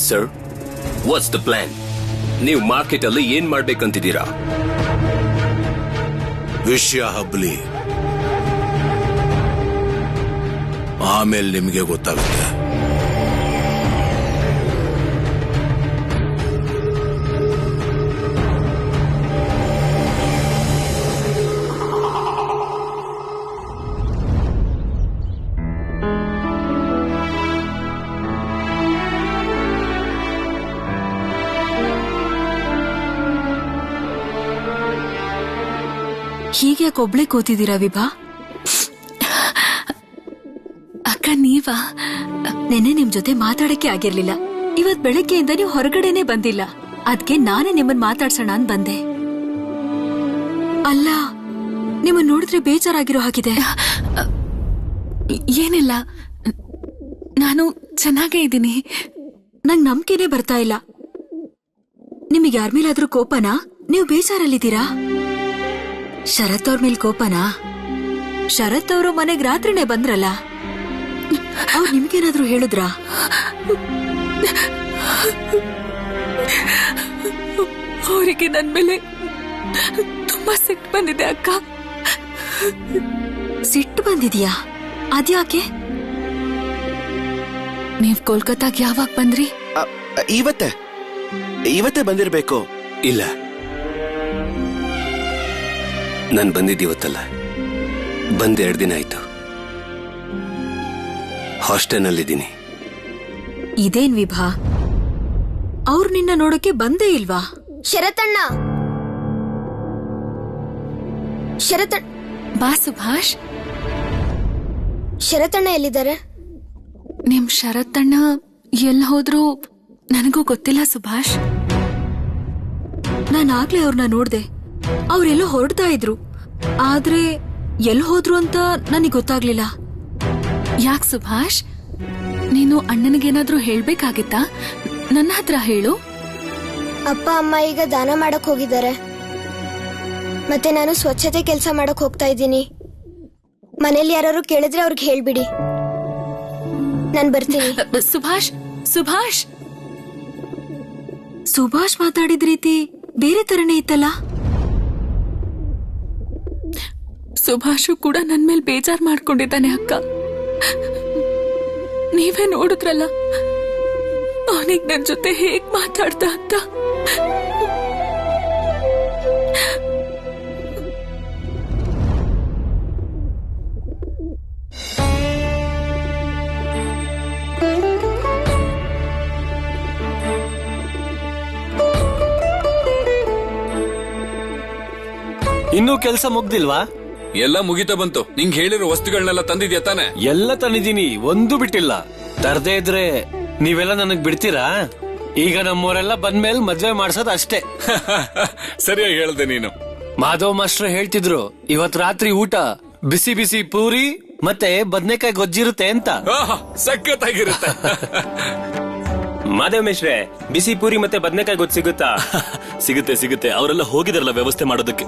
Sir, what's the plan? ನೀವು ಮಾರ್ಕೆಟ್ ಅಲ್ಲಿ ಏನ್ ಮಾಡ್ಬೇಕಂತಿದ್ದೀರಾ? ವಿಷಯ ಹಬ್ಲಿ, ಆಮೇಲೆ ನಿಮಗೆ ಗೊತ್ತಾಗುತ್ತೆ. ಹೀಗೆ ಒಬ್ಳೆ ಕೂತಿದ್ದೀರಾ ವಿಭಾ? ಅಕ್ಕ ನೀವಾ? ನೆನ್ನೆ ನಿಮ್ ಜೊತೆ ಮಾತಾಡಕ್ಕೆ ಆಗಿರ್ಲಿಲ್ಲ. ಇವತ್ ಬೆಳಗ್ಗೆಯಿಂದ ನೀವು ಹೊರಗಡೆನೆ ಬಂದಿಲ್ಲ. ಅದ್ಕೆ ನಾನೇ ನಿಮ್ಮನ್ ಮಾತಾಡ್ಸೋಣ ಅಂತ ಬಂದೆ. ಅಲ್ಲ, ನಿಮ್ಮನ್ ನೋಡಿದ್ರೆ ಬೇಜಾರಾಗಿರೋ ಹಾಗಿದೆ. ಏನಿಲ್ಲ, ನಾನು ಚೆನ್ನಾಗೇ ಇದ್ದೀನಿ. ನಂಗ್ ನಂಬಿಕೆನೆ ಬರ್ತಾ ಇಲ್ಲ. ನಿಮಗೆ ಯಾರ ಮೇಲಾದ್ರೂ ಕೋಪನಾ? ನೀವು ಬೇಜಾರಲ್ಲಿದ್ದೀರಾ? ಶರತ್ ಅವ್ರ ಮೇಲ್ ಕೋಪನಾ? ಶರತ್ ಅವರು ಮನೆಗ್ ರಾತ್ರಿನೇ ಬಂದ್ರಲ್ಲ, ಅವ್ರು ನಿಮ್ಗೇನಾದ್ರೂ ಹೇಳಿದ್ರಾ? ಅವರಿಗೆ ನನ್ ಮೇಲೆ ತುಂಬಾ ಸಿಟ್ಟು ಬಂದಿದೆ ಅಕ್ಕ. ಸಿಟ್ಟು ಬಂದಿದ್ಯಾ? ಅದ್ಯಾಕೆ? ನೀವ್ ಕೋಲ್ಕತ್ತಾಗ ಯಾವಾಗ ಬಂದ್ರಿ? ಇವತ್ತೇ ಬಂದಿರ್ಬೇಕು. ಇಲ್ಲ, ನಾನು ಬಂದಿದ್ದೀವತ್ತಲ್ಲ, ಬಂದ್ 2 ದಿನ ಆಯ್ತು. ಹಾಸ್ಟೆಲ್ನಲ್ಲಿದ್ದೀನಿ. ಇದೇನ್ ವಿಭಾ, ಅವ್ರು ನಿನ್ನ ನೋಡಕ್ಕೆ ಬಂದೇ ಇಲ್ವಾ? ಶರತಣ್ಣ, ಬಾ ಸುಭಾಷ್. ಶರತಣ್ಣ ಎಲ್ಲಿದ್ದಾರೆ? ನಿಮ್ ಶರತ್ತಣ್ಣ ಎಲ್ ಹೋದ್ರು ನನಗೂ ಗೊತ್ತಿಲ್ಲ ಸುಭಾಷ್. ನಾನಾಗ್ಲೇ ಅವ್ರನ್ನ ನೋಡ್ದೆ. ಅವ್ರೆಲ್ಲೋ ಹೊರಡ್ತಾ ಇದ್ರು, ಆದ್ರೆ ಎಲ್ ಹೋದ್ರು ಅಂತ ನನಗ್ ಗೊತ್ತಾಗ್ಲಿಲ್ಲ. ಯಾಕ್ ಸುಭಾಷ್, ನೀನು ಅಣ್ಣನಿಗೇನಾದ್ರೂ ಹೇಳ್ಬೇಕಾಗಿತ್ತಾ? ನನ್ನ ಹತ್ರ ಹೇಳು. ಅಪ್ಪ ಅಮ್ಮ ಈಗ ದಾನ ಮಾಡಕ್ ಹೋಗಿದ್ದಾರೆ. ಮತ್ತೆ ನಾನು ಸ್ವಚ್ಛತೆ ಕೆಲಸ ಮಾಡಕ್ ಹೋಗ್ತಾ ಇದ್ದೀನಿ. ಮನೇಲಿ ಯಾರು ಕೇಳಿದ್ರೆ ಅವ್ರಿಗೆ ಹೇಳ್ಬಿಡಿ. ನಾನ್ ಬರ್ತೀನಿ. ಸುಭಾಷ್ ಸುಭಾಷ್ ಸುಭಾಷ್ ಮಾತಾಡಿದ ರೀತಿ ಬೇರೆ ತರನೇ ಇತ್ತಲ್ಲ. ಸುಭಾಷು ಕೂಡ ನನ್ ಮೇಲೆ ಬೇಜಾರ್ ಮಾಡ್ಕೊಂಡಿದ್ದಾನೆ ಅಕ್ಕ. ನೀವೇ ನೋಡಿದ್ರಲ್ಲ ಅವನಿಗೆ ನನ್ ಜೊತೆ ಹೇಗ್ ಮಾತಾಡ್ದ ಅಂತ. ಇನ್ನೂ ಕೆಲಸ ಮುಗ್ದಿಲ್ವಾ? ಎಲ್ಲ ಮುಗಿತಾ ಬಂತು. ನಿಂಗ್ ಹೇಳಿರೋ ವಸ್ತುಗಳನ್ನೆಲ್ಲ ತಂದಿದ್ಯಾ ತಾನೆ? ಎಲ್ಲ ತಂದಿದ್ದೀನಿ, ಒಂದು ಬಿಟ್ಟಿಲ್ಲ. ತರದೇ ಇದ್ರೆ ನೀವೆಲ್ಲ ನನಗ್ ಬಿಡ್ತೀರಾ? ಈಗ ನಮ್ಮವರೆಲ್ಲ ಬಂದ್ಮೇಲೆ ಮದ್ವೆ ಮಾಡ್ಸೋದ್ ಅಷ್ಟೇ. ಸರಿಯಾಗಿ ಹೇಳ್ದೆ ನೀನು. ಮಾಧವ್ ಮಾಸ್ಟರ್ ಹೇಳ್ತಿದ್ರು ಇವತ್ ರಾತ್ರಿ ಊಟ ಬಿಸಿ ಬಿಸಿ ಪೂರಿ ಮತ್ತೆ ಬದ್ನೆಕಾಯಿ ಗೊಜ್ಜಿರುತ್ತೆ ಅಂತ. ಸಖತ್ತಾಗಿರುತ್ತೆ. ಮಾಧವ್ ಮಿಶ್ರೆ, ಬಿಸಿ ಪೂರಿ ಮತ್ತೆ ಬದ್ನೆಕಾಯಿ ಗೊಜ್ಜು ಸಿಗುತ್ತಾ? ಸಿಗುತ್ತೆ ಸಿಗುತ್ತೆ, ಅವರೆಲ್ಲ ಹೋಗಿದಾರಲ್ಲ ವ್ಯವಸ್ಥೆ ಮಾಡೋದಕ್ಕೆ.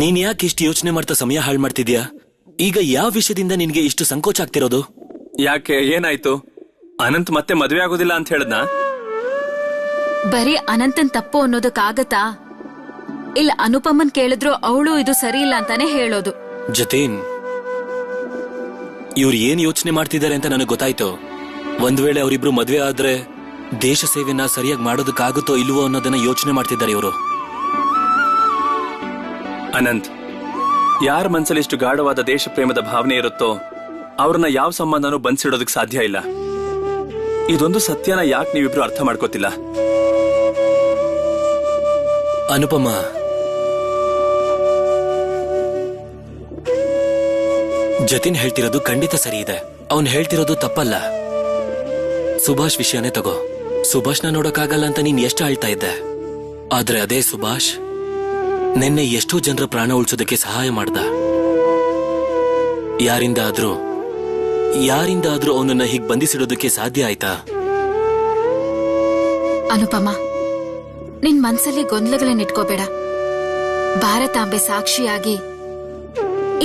ನೀನ್ ಯಾಕೆ ಇಷ್ಟು ಯೋಚನೆ ಮಾಡ್ತಾ ಸಮಯ ಹಾಳು ಮಾಡ್ತಿದ್ಯಾ? ಈಗ ಯಾವ ವಿಷಯದಿಂದ ನಿನ್ಗೆ ಇಷ್ಟು ಸಂಕೋಚ ಆಗ್ತಿರೋದು? ಯಾಕೆ, ಏನಾಯ್ತು? ಅನಂತ್ ಮತ್ತೆ ಮದ್ವೆ ಆಗೋದಿಲ್ಲ ಅಂತ ಹೇಳದ್ನ? ಬರೀ ಅನಂತನ್ ತಪ್ಪು ಅನ್ನೋದಕ್ಕಾಗತ್ತಾ? ಇಲ್ಲ, ಅನುಪಮನ್ ಕೇಳಿದ್ರು ಅವಳು ಇದು ಸರಿ ಇಲ್ಲ ಅಂತಾನೆ ಹೇಳೋದು. ಜತೀನ್, ಇವ್ರು ಏನ್ ಯೋಚನೆ ಮಾಡ್ತಿದ್ದಾರೆ ಅಂತ ನನಗೆ ಗೊತ್ತಾಯ್ತು. ಒಂದ್ ವೇಳೆ ಅವರಿಬ್ರು ಮದ್ವೆ ಆದ್ರೆ ದೇಶ ಸೇವೆನ ಸರಿಯಾಗಿ ಮಾಡೋದಕ್ಕಾಗುತ್ತೋ ಇಲ್ವೋ ಅನ್ನೋದನ್ನ ಯೋಚನೆ ಮಾಡ್ತಿದ್ದಾರೆ ಇವರು. ಅನಂತ್, ಯಾರ ಮನ್ಸಲ್ಲಿ ಇಷ್ಟು ಗಾಢವಾದ ದೇಶ ಪ್ರೇಮದ ಭಾವನೆ ಇರುತ್ತೋ ಅವ್ರನ್ನ ಯಾವ ಸಂಬಂಧನೂ ಬಂದ್ಸಿಡೋದಕ್ ಸಾಧ್ಯ ಇಲ್ಲ. ಇದೊಂದು ಸತ್ಯನ ಯಾಕೆ ನೀವಿಬ್ರು ಅರ್ಥ ಮಾಡ್ಕೋತಿಲ್ಲ? ಅನುಪಮ, ಜತಿನ್ ಹೇಳ್ತಿರೋದು ಖಂಡಿತ ಸರಿ ಇದೆ. ಅವನ್ ಹೇಳ್ತಿರೋದು ತಪ್ಪಲ್ಲ. ಸುಭಾಷ್ ವಿಷಯನೇ ತಗೋ. ಸುಭಾಷ್ನ ನೋಡಕ್ಕಾಗಲ್ಲ ಅಂತ ನೀನ್ ಎಷ್ಟು ಹೇಳ್ತಾ ಇದ್ದೆ, ಆದ್ರೆ ಅದೇ ಸುಭಾಷ್ ನಿನ್ನೆ ಎಷ್ಟೋ ಜನರ ಪ್ರಾಣ ಉಳಿಸೋದಕ್ಕೆ ಸಹಾಯ ಮಾಡ್ದ. ಯಾರಿಂದ ಆದ್ರೂ ಅವನನ್ನ ಹೀಗ್ ಬಂಧಿಸಿಡೋದಕ್ಕೆ ಸಾಧ್ಯ ಆಯ್ತಾ? ಅನುಪಮ, ನಿನ್ ಮನ್ಸಲ್ಲಿ ಗೊಂದಲಗಳನ್ನಿಟ್ಕೋಬೇಡ. ಭಾರತಾಂಬೆ ಸಾಕ್ಷಿಯಾಗಿ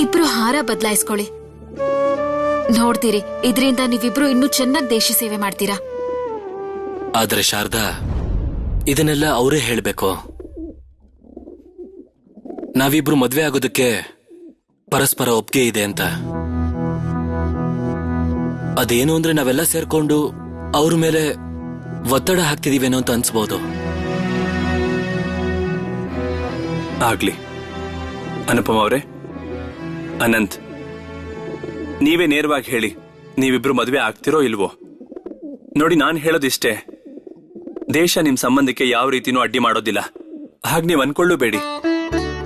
ಇಬ್ರು ಹಾರ ಬದಲಾಯಿಸ್ಕೊಳ್ಳಿ. ನೋಡ್ತೀರಿ, ಇದರಿಂದ ನೀವಿಬ್ರು ಇನ್ನೂ ಚೆನ್ನಾಗಿ ದೇಶ ಸೇವೆ ಮಾಡ್ತೀರಾ. ಆದ್ರೆ ಶಾರದಾ, ಇದನ್ನೆಲ್ಲ ಅವರೇ ಹೇಳ್ಬೇಕು. ನಾವಿಬ್ರು ಮದ್ವೆ ಆಗೋದಕ್ಕೆ ಪರಸ್ಪರ ಒಪ್ಪಿಗೆ ಇದೆ ಅಂತ. ಅದೇನು ಅಂದ್ರೆ ನಾವೆಲ್ಲ ಸೇರ್ಕೊಂಡು ಅವ್ರ ಮೇಲೆ ಒತ್ತಡ ಹಾಕ್ತಿದೀವೇನೋ ಅಂತ ಅನ್ಸ್ಬೋದು. ಆಗ್ಲಿ. ಅನುಪಮ ಅವರೇ, ಅನಂತ್, ನೀವೇ ನೇರವಾಗಿ ಹೇಳಿ, ನೀವಿಬ್ರು ಮದುವೆ ಆಗ್ತಿರೋ ಇಲ್ವೋ. ನೋಡಿ, ನಾನು ಹೇಳೋದಿಷ್ಟೇ, ದೇಶ ನಿಮ್ ಸಂಬಂಧಕ್ಕೆ ಯಾವ ರೀತಿನೂ ಅಡ್ಡಿ ಮಾಡೋದಿಲ್ಲ. ಹಾಗೆ ನೀವ್ ಅನ್ಕೊಳ್ಳಬೇಡಿ.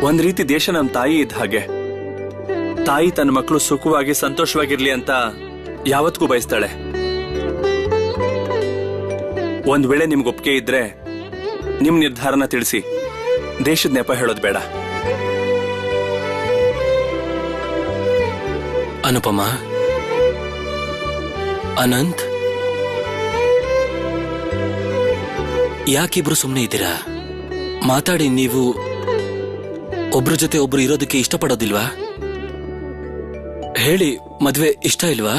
ಒಂದ್ ರೀತಿ ದೇಶ ನಮ್ ತಾಯಿ ಇದ್ದ ಹಾಗೆ. ತಾಯಿ ತನ್ನ ಮಕ್ಕಳು ಸುಖವಾಗಿ ಸಂತೋಷವಾಗಿರ್ಲಿ ಅಂತ ಯಾವತ್ತಿಗೂ ಬಯಸ್ತಾಳೆ. ಒಂದ್ ವೇಳೆ ನಿಮ್ಗೆ ಒಪ್ಪಿಗೆ ಇದ್ರೆ ನಿಮ್ ನಿರ್ಧಾರನ ತಿಳಿಸಿ. ದೇಶದ ನೆಪ ಹೇಳೋದು ಬೇಡ. ಅನುಪಮ, ಅನಂತ್, ಯಾಕಿಬ್ರು ಸುಮ್ಮನೆ ಇದ್ದೀರಾ? ಮಾತಾಡಿ. ನೀವು ಒಬ್ರ ಜೊತೆ ಒಬ್ರು ಇರೋದಕ್ಕೆ ಇಷ್ಟಪಡೋದಿಲ್ವಾ? ಹೇಳಿ, ಮದ್ವೆ ಇಷ್ಟ ಇಲ್ವಾ?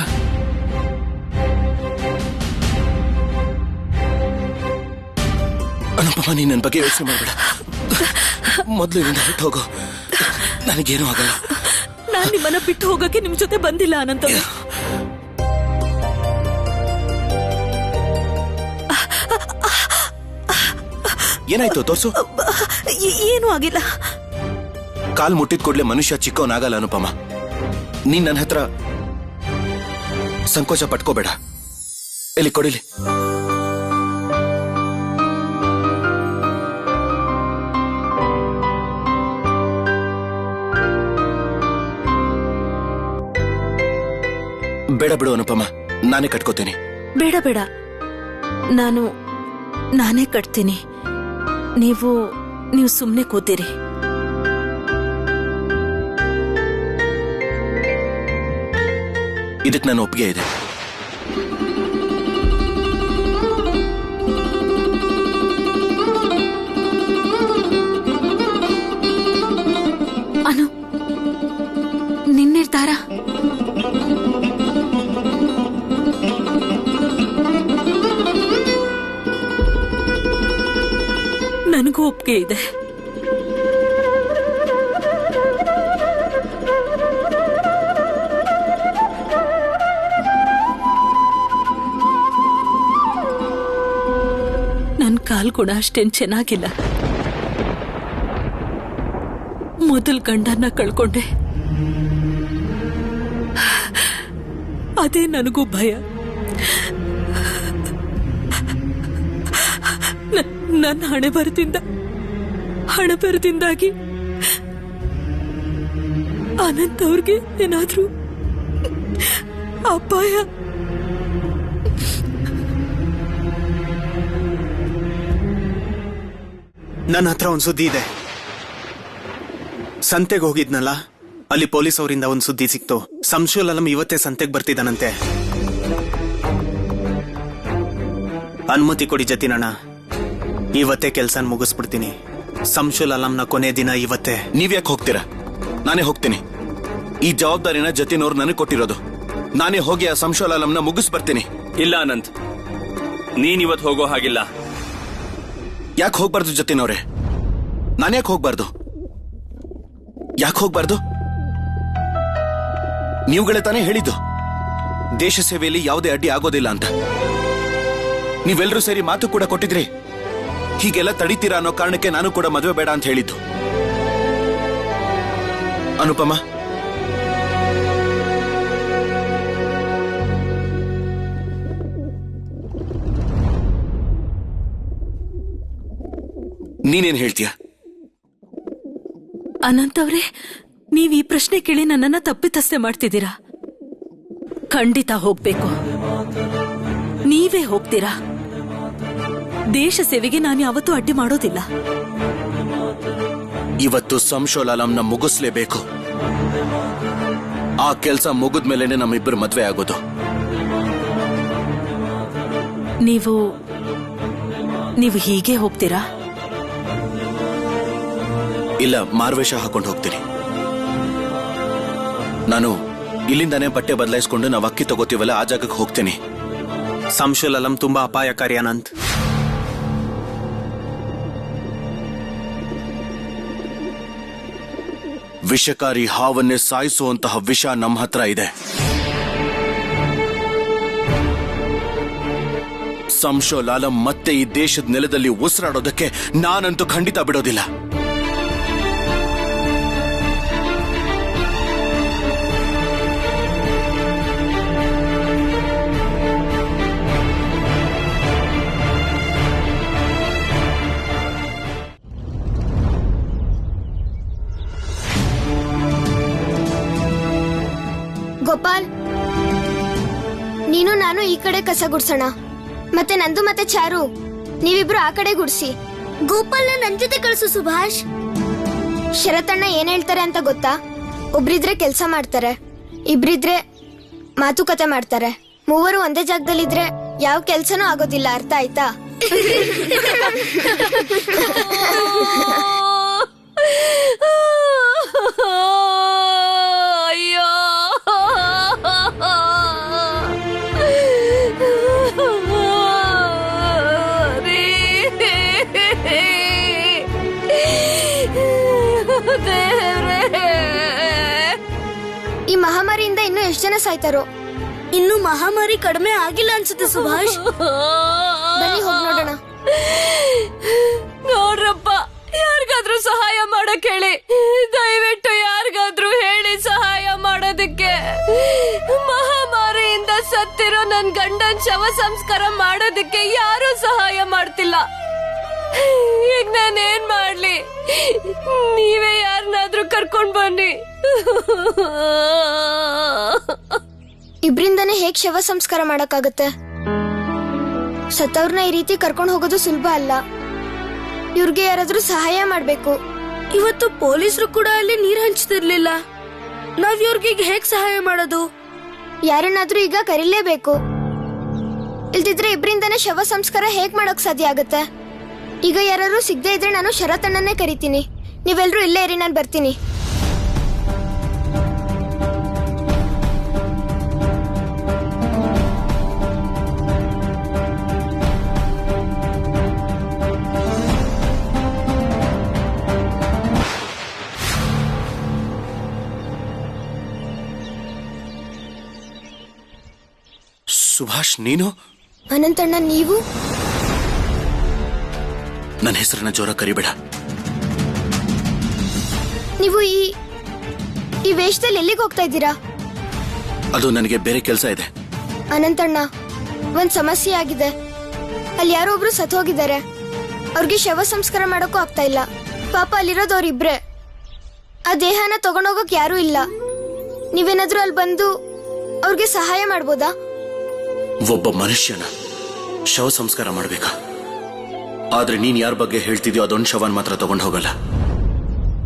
ಅನುಪಮ, ನೀನ್ ನನ್ನ ಬಗ್ಗೆ ಯೋಚನೆ ಮಾಡಬೇಡ. ಮೊದಲು ಇಲ್ಲಿಂದ ಬಿಟ್ಟು ಹೋಗೋ. ನನಗೇನೂ ಆಗಲ್ಲ. ನಾನ್ ನಿಮ್ಮನ್ನ ಬಿಟ್ಟು ಹೋಗಕ್ಕೆ ನಿಮ್ ಜೊತೆ ಬಂದಿಲ್ಲ ಅನಂತ. ಏನಾಯ್ತು ತೋರ್ಸು. ಏನೂ ಆಗಿಲ್ಲ. ಕಾಲ್ ಮುಟ್ಟಿದ ಕೂಡಲೇ ಮನುಷ್ಯ ಚಿಕ್ಕವನಾಗಲ್ಲ ಅನುಪಮ. ನೀನ್ ನನ್ನ ಹತ್ರ ಸಂಕೋಚ ಪಟ್ಕೋಬೇಡ. ಇಲ್ಲಿ ಕೊಡಿಲಿ. ಬೇಡ ಬಿಡು ಅನುಪಮ, ನಾನೇ ಕಟ್ಕೋತೀನಿ. ಬೇಡ ಬೇಡ, ನಾನೇ ಕಟ್ತೀನಿ. ನೀವು ಸುಮ್ಮನೆ ಕೂತೀರಿ. ಇದಕ್ಕೆ ನನ್ನ ಒಪ್ಪಿಗೆ ಇದೆ. ಅನು, ನಿನ್ನ ನಿರ್ಧಾರ? ನನಗೂ ಒಪ್ಪಿಗೆ ಇದೆ. ನನ್ನ ಕಾಲ್ ಕೂಡ ಅಷ್ಟೇನ್ ಚೆನ್ನಾಗಿಲ್ಲ. ಮೊದಲ್ ಗಂಡನ್ನ ಕಳ್ಕೊಂಡೆ. ಅದೇ ನನಗೂ ಭಯ. ನನ್ನ ಹಣೆ ಬರದಿಂದಾಗಿ ಅನಂತ್ ಅವ್ರಿಗೆ ಏನಾದ್ರೂ ಅಪಾಯ. ನನ್ನ ಹತ್ರ ಒಂದ್ ಸುದ್ದಿ ಇದೆ. ಸಂತೆಗೆ ಹೋಗಿದ್ನಲ್ಲ, ಅಲ್ಲಿ ಪೊಲೀಸ್ ಅವರಿಂದ ಒಂದ್ ಸುದ್ದಿ ಸಿಕ್ತು. ಸಂಶುಲ್ ಅಲಂ ಇವತ್ತೇ ಸಂತೆಗೆ ಬರ್ತಿದ್ದಾನಂತೆ. ಅನುಮತಿ ಕೊಡಿ ಜತಿನಣ್ಣ, ಇವತ್ತೇ ಕೆಲ್ಸನ ಮುಗಿಸ್ಬಿಡ್ತೀನಿ. ಸಂಶುಲ್ ಅಲಂನ ಕೊನೆ ದಿನ ಇವತ್ತೇ. ನೀವ್ಯಾಕೆ ಹೋಗ್ತೀರಾ? ನಾನೇ ಹೋಗ್ತೀನಿ. ಈ ಜವಾಬ್ದಾರಿನ ಜತಿನವ್ರು ನನಗೆ ಕೊಟ್ಟಿರೋದು. ನಾನೇ ಹೋಗಿ ಆ ಸಂಶುಲ್ ಅಲಂನ ಮುಗಿಸ್ಬರ್ತೀನಿ. ಇಲ್ಲ ಅನಂತ್, ನೀನ್ ಇವತ್ತು ಹೋಗೋ ಹಾಗಿಲ್ಲ. ಯಾಕೆ ಹೋಗ್ಬಾರ್ದು ಜತಿನವ್ರೆ? ನಾನ್ಯಾಕೆ ಹೋಗ್ಬಾರ್ದು? ಯಾಕೆ ಹೋಗ್ಬಾರ್ದು? ನೀವುಗಳೇ ತಾನೇ ಹೇಳಿದ್ದು ದೇಶ ಸೇವೆಯಲ್ಲಿ ಯಾವುದೇ ಅಡ್ಡಿ ಆಗೋದಿಲ್ಲ ಅಂತ. ನೀವೆಲ್ಲರೂ ಸೇರಿ ಮಾತು ಕೂಡ ಕೊಟ್ಟಿದ್ರಿ. ಹೀಗೆಲ್ಲ ತಡೀತೀರಾ ಅನ್ನೋ ಕಾರಣಕ್ಕೆ ನಾನು ಕೂಡ ಮದುವೆ ಬೇಡ ಅಂತ ಹೇಳಿದ್ದು. ಅನುಪಮ, ನೀನೇನ್ ಹೇಳ್ತೀಯ? ಅನಂತ್ ಅವ್ರೆ, ನೀವ್ ಈ ಪ್ರಶ್ನೆ ಕೇಳಿ ನನ್ನನ್ನ ತಪ್ಪಿತಸ್ಥೆ ಮಾಡ್ತಿದ್ದೀರಾ. ಖಂಡಿತ ಹೋಗ್ಬೇಕು. ನೀವೇ ಹೋಗ್ತೀರಾ. ದೇಶ ಸೇವೆಗೆ ನಾನು ಯಾವತ್ತೂ ಅಡ್ಡಿ ಮಾಡೋದಿಲ್ಲ. ಇವತ್ತು ಸಂಶುಲ್ ಅಲಂನ ಮುಗಿಸ್ಲೇಬೇಕು. ಆ ಕೆಲಸ ಮುಗಿದ್ಮೇಲೆನೆ ನಮ್ಮಿಬ್ಬರು ಮದ್ವೆ ಆಗೋದು. ನೀವು ಹೀಗೆ ಹೋಗ್ತೀರಾ? ಇಲ್ಲ, ಮಾರ್ವೇಷ ಹಾಕೊಂಡು ಹೋಗ್ತೀನಿ. ನಾನು ಇಲ್ಲಿಂದಾನೇ ಬಟ್ಟೆ ಬದಲಾಯಿಸ್ಕೊಂಡು ನಾವು ಅಕ್ಕಿ ತಗೋತೀವಲ್ಲ, ಆ ಜಾಗಕ್ಕೆ ಹೋಗ್ತೀನಿ. ಸಂಶುಲ್ ಅಲಂ ತುಂಬಾ ಅಪಾಯಕಾರಿ ಅನಂತ್. ವಿಷಕಾರಿ ಹಾವನ್ನೇ ಸಾಯಿಸುವಂತಹ ವಿಷ ನಮ್ಮ ಹತ್ರ ಇದೆ. ಸಂಶುಲ್ ಅಲಂ ಮತ್ತೆ ಈ ದೇಶದ ನೆಲದಲ್ಲಿ ಉಸಿರಾಡೋದಕ್ಕೆ ನಾನಂತೂ ಖಂಡಿತ ಬಿಡೋದಿಲ್ಲ. ಗೋಪಾಲ್, ನೀನು ನಾನು ಈ ಕಡೆ ಕಸ ಗುಡ್ಸೋಣ. ಮತ್ತೆ ನಂದು ಮತ್ತೆ ಚಾರು ನೀವಿಬ್ರು ಆ ಕಡೆ ಗುಡ್ಸಿ. ಗೋಪಾಲ್ನ ನನ್ ಜೊತೆ ಕಳ್ಸು ಸುಭಾಷ್. ಶರತಣ್ಣ ಏನ್ ಹೇಳ್ತಾರೆ ಅಂತ ಗೊತ್ತಾ? ಒಬ್ರಿದ್ರೆ ಕೆಲ್ಸ ಮಾಡ್ತಾರೆ, ಇಬ್ರಿದ್ರೆ ಮಾತುಕತೆ ಮಾಡ್ತಾರೆ. ಮೂವರು ಒಂದೇ ಜಾಗದಲ್ಲಿದ್ರೆ ಯಾವ ಕೆಲ್ಸನೂ ಆಗೋದಿಲ್ಲ. ಅರ್ಥ ಆಯ್ತಾ? ಅಯ್ಯೋ, ಈ ಮಹಾಮಾರಿಯಿಂದ ಇನ್ನು ಎಷ್ಟು ಜನ ಸಾಯ್ತಾರೋ? ಇನ್ನು ಮಹಾಮಾರಿ ಕಡಿಮೆ ಆಗಿಲ್ಲ ಅನ್ಸುತ್ತೆ ಸುಭಾಷ್. ಬನ್ನಿ ಹೋಗಿ ನೋಡೋಣ. ನೋಡ್ರಪ್ಪ, ಯಾರಿಗಾದ್ರೂ ಸಹಾಯ ಮಾಡಕ್ ಹೇಳಿ, ದಯವಿಟ್ಟು ಯಾರಿಗಾದ್ರೂ ಹೇಳಿ ಸಹಾಯ ಮಾಡೋದಕ್ಕೆ. ಮಹಾಮಾರಿಯಿಂದ ಸತ್ತಿರೋ ನನ್ ಗಂಡನ್ ಶವ ಸಂಸ್ಕಾರ ಮಾಡೋದಕ್ಕೆ ಯಾರೂ ಸಹಾಯ ಮಾಡ್ತಿಲ್ಲ. ಈಗ ನಾನೇನ್ ಮಾಡ್ಲಿ? ನೀವೇ ಯಾರನ್ನಾದ್ರೂ ಕರ್ಕೊಂಡ್ ಬನ್ನಿ. ಇಬ್ರಿಂದಾನೇ ಹೇಗ್ ಶವ ಸಂಸ್ಕಾರ ಮಾಡಕ್ಕಾಗತ್ತೆ? ಸತ್ತವ್ರನ್ನ ಈ ರೀತಿ ಕರ್ಕೊಂಡು ಹೋಗೋದು ಸುಲಭ ಅಲ್ಲ. ಇವ್ರಿಗೆ ಯಾರಾದ್ರೂ ಸಹಾಯ ಮಾಡ್ಬೇಕು. ಇವತ್ತು ಪೊಲೀಸರು ಕೂಡ ಅಲ್ಲಿ ನೀರ್ ಹಂಚ್ತಿರ್ಲಿಲ್ಲ. ನಾವ್ ಇವ್ರಿಗೆ ಈಗ ಹೇಗ್ ಸಹಾಯ ಮಾಡೋದು? ಯಾರನ್ನಾದ್ರೂ ಈಗ ಕರೀಲೇಬೇಕು. ಇಲ್ದಿದ್ರೆ ಇಬ್ರಿಂದಾನೇ ಶವ ಸಂಸ್ಕಾರ ಹೇಗ್ ಮಾಡೋಕ್ ಸಾಧ್ಯ ಆಗತ್ತೆ? ಈಗ ಯಾರು ಸಿಗದೆ ಇದ್ರೆ ನಾನು ಶರತಣ್ಣನ್ನೇ ಕರಿತೀನಿ. ನೀವೆಲ್ರೂ ಇಲ್ಲೇ ಇರಿ, ನಾನು ಬರ್ತೀನಿ. ಸುಭಾಷ್, ನೀನು? ಅನಂತಣ್ಣ, ನೀವು? ನನ್ನ ಹೆಸರನ್ನ ಜೋರ ಕರಿಬೇಡ. ನೀವು ಈ ವೇಷದಲ್ಲಿ ಎಲ್ಲಿಗೆ ಹೋಗ್ತಾ ಇದ್ದೀರಾ? ಅದು ನನಗೆ ಬೇರೆ ಕೆಲಸ ಇದೆ. ಅನಂತಣ್ಣ, ಒಂದ್ ಸಮಸ್ಯೆ ಆಗಿದೆ. ಅಲ್ಲಿ ಯಾರೋ ಒಬ್ರು ಸತ್ ಹೋಗಿದ್ದಾರೆ. ಅವ್ರಿಗೆ ಶವ ಸಂಸ್ಕಾರ ಮಾಡೋಕ್ಕೂ ಆಗ್ತಾ ಇಲ್ಲ. ಪಾಪ ಅಲ್ಲಿರೋದು ಅವ್ರಿಬ್ರೆ. ಆ ದೇಹನ ತಗೊಂಡೋಗಕ್ ಯಾರೂ ಇಲ್ಲ. ನೀವೇನಾದ್ರೂ ಅಲ್ಲಿ ಬಂದು ಅವ್ರಿಗೆ ಸಹಾಯ ಮಾಡ್ಬೋದಾ? ಒಬ್ಬ ಮನುಷ್ಯನ ಶವ ಸಂಸ್ಕಾರ ಮಾಡ್ಬೇಕಾ? ಆದ್ರೆ ನೀನ್ ಯಾರ ಬಗ್ಗೆ ಹೇಳ್ತಿದ್ಯೋ ಅದೊಂದು ಶವನ್ ಮಾತ್ರ ತಗೊಂಡು ಹೋಗಲ್ಲ.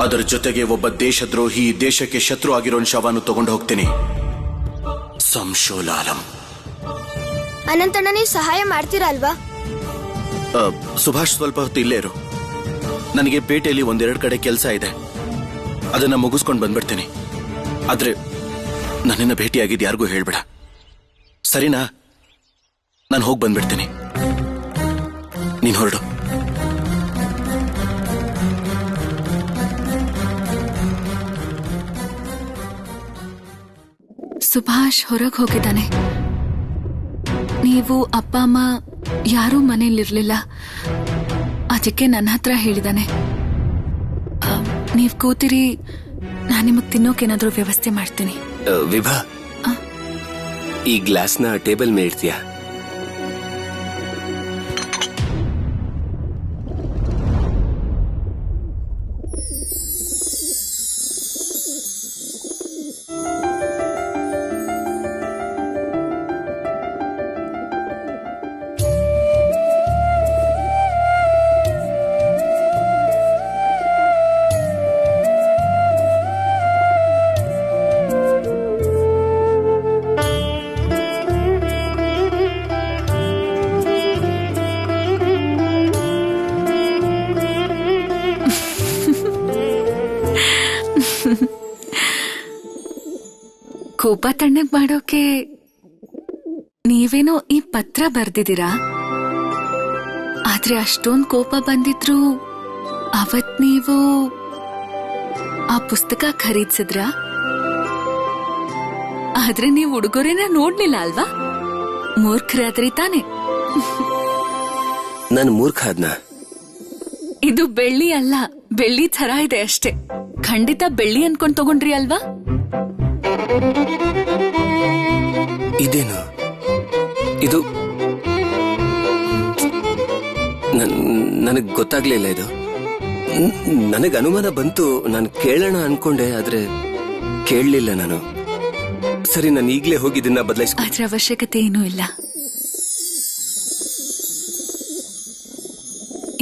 ಅದರ ಜೊತೆಗೆ ಒಬ್ಬ ದೇಶದ್ರೋಹಿ, ದೇಶಕ್ಕೆ ಶತ್ರು ಆಗಿರೋ ಶವನು ತಗೊಂಡು ಹೋಗ್ತೀನಿ. ಸಂಶೋಲ್ ಆಲಂ. ಅನಂತಣ್ಣ, ನೀವು ಸಹಾಯ ಮಾಡ್ತೀರಾ ಅಲ್ವಾ? ಸುಭಾಷ್, ಸ್ವಲ್ಪ ಹೊತ್ತು ಇಲ್ಲೇ ಇರು. ನನಗೆ ಪೇಟೆಯಲ್ಲಿ ಒಂದೆರಡು ಕಡೆ ಕೆಲಸ ಇದೆ, ಅದನ್ನ ಮುಗಿಸ್ಕೊಂಡು ಬಂದ್ಬಿಡ್ತೀನಿ. ಆದ್ರೆ ನನ್ನನ್ನ ಭೇಟಿಯಾಗಿದ್ದು ಯಾರಿಗೂ ಹೇಳ್ಬೇಡ, ಸರಿನಾ? ನಾನು ಹೋಗಿ ಬಂದ್ಬಿಡ್ತೀನಿ, ನೀನ್ ಹೊರಡು. ಸುಭಾಷ್ ಹೊರಗೆ ಹೋಗಿದ್ದಾನೆ. ನೀವು ಅಪ್ಪ ಅಮ್ಮ ಯಾರೂ ಮನೇಲಿರ್ಲಿಲ್ಲ, ಅದಕ್ಕೆ ನನ್ನ ಹತ್ರ ಹೇಳಿದಾನೆ. ನೀವ್ ಕೂತಿರಿ, ನಾನು ನಿಮಗ್ ತಿನ್ನೋಕೇನಾದ್ರೂ ವ್ಯವಸ್ಥೆ ಮಾಡ್ತೀನಿ. ವಿಭಾ, ಈ ಗ್ಲಾಸ್ನ ಟೇಬಲ್ ಮೇಲೆ ಇಡ್ತೀಯಾ? ಕೋಪ ತಣ್ಣಗ್ ಮಾಡೋಕೆ ನೀವೇನೋ ಈ ಪತ್ರ ಬರ್ದಿದ್ದೀರಾ, ಆದ್ರೆ ಅಷ್ಟೊಂದ್ ಕೋಪ ಬಂದಿದ್ರು ಅವತ್ ನೀವು ಆ ಪುಸ್ತಕ ಖರೀದಿಸಿದ್ರ? ಆದ್ರೆ ನೀವು ಉಡುಗೊರೆನ ನೋಡ್ಲಿಲ್ಲ ಅಲ್ವಾ? ಮೂರ್ಖರಾದ್ರಿ ತಾನೆ? ನಾನು ಮೂರ್ಖ ಆದ್ನ? ಇದು ಬೆಳ್ಳಿ ಅಲ್ಲ, ಬೆಳ್ಳಿ ತರ ಇದೆ ಅಷ್ಟೇ. ಖಂಡಿತ ಬೆಳ್ಳಿ ಅನ್ಕೊಂಡ್ ತಗೊಂಡ್ರಿ ಅಲ್ವಾ? ಇದೇನು ಇದು? ನನಗ್ ಗೊತ್ತಾಗ್ಲಿಲ್ಲ. ಇದು ನನಗ್ ಅನುಮಾನ ಬಂತು, ನಾನು ಕೇಳೋಣ ಅನ್ಕೊಂಡೆ, ಆದ್ರೆ ಕೇಳಲಿಲ್ಲ. ನಾನು ಸರಿ, ನಾನು ಈಗ್ಲೇ ಹೋಗಿ ಇದನ್ನ ಬದಲಾಯಿಸ್. ಅದ್ರ ಅವಶ್ಯಕತೆ ಏನೂ ಇಲ್ಲ.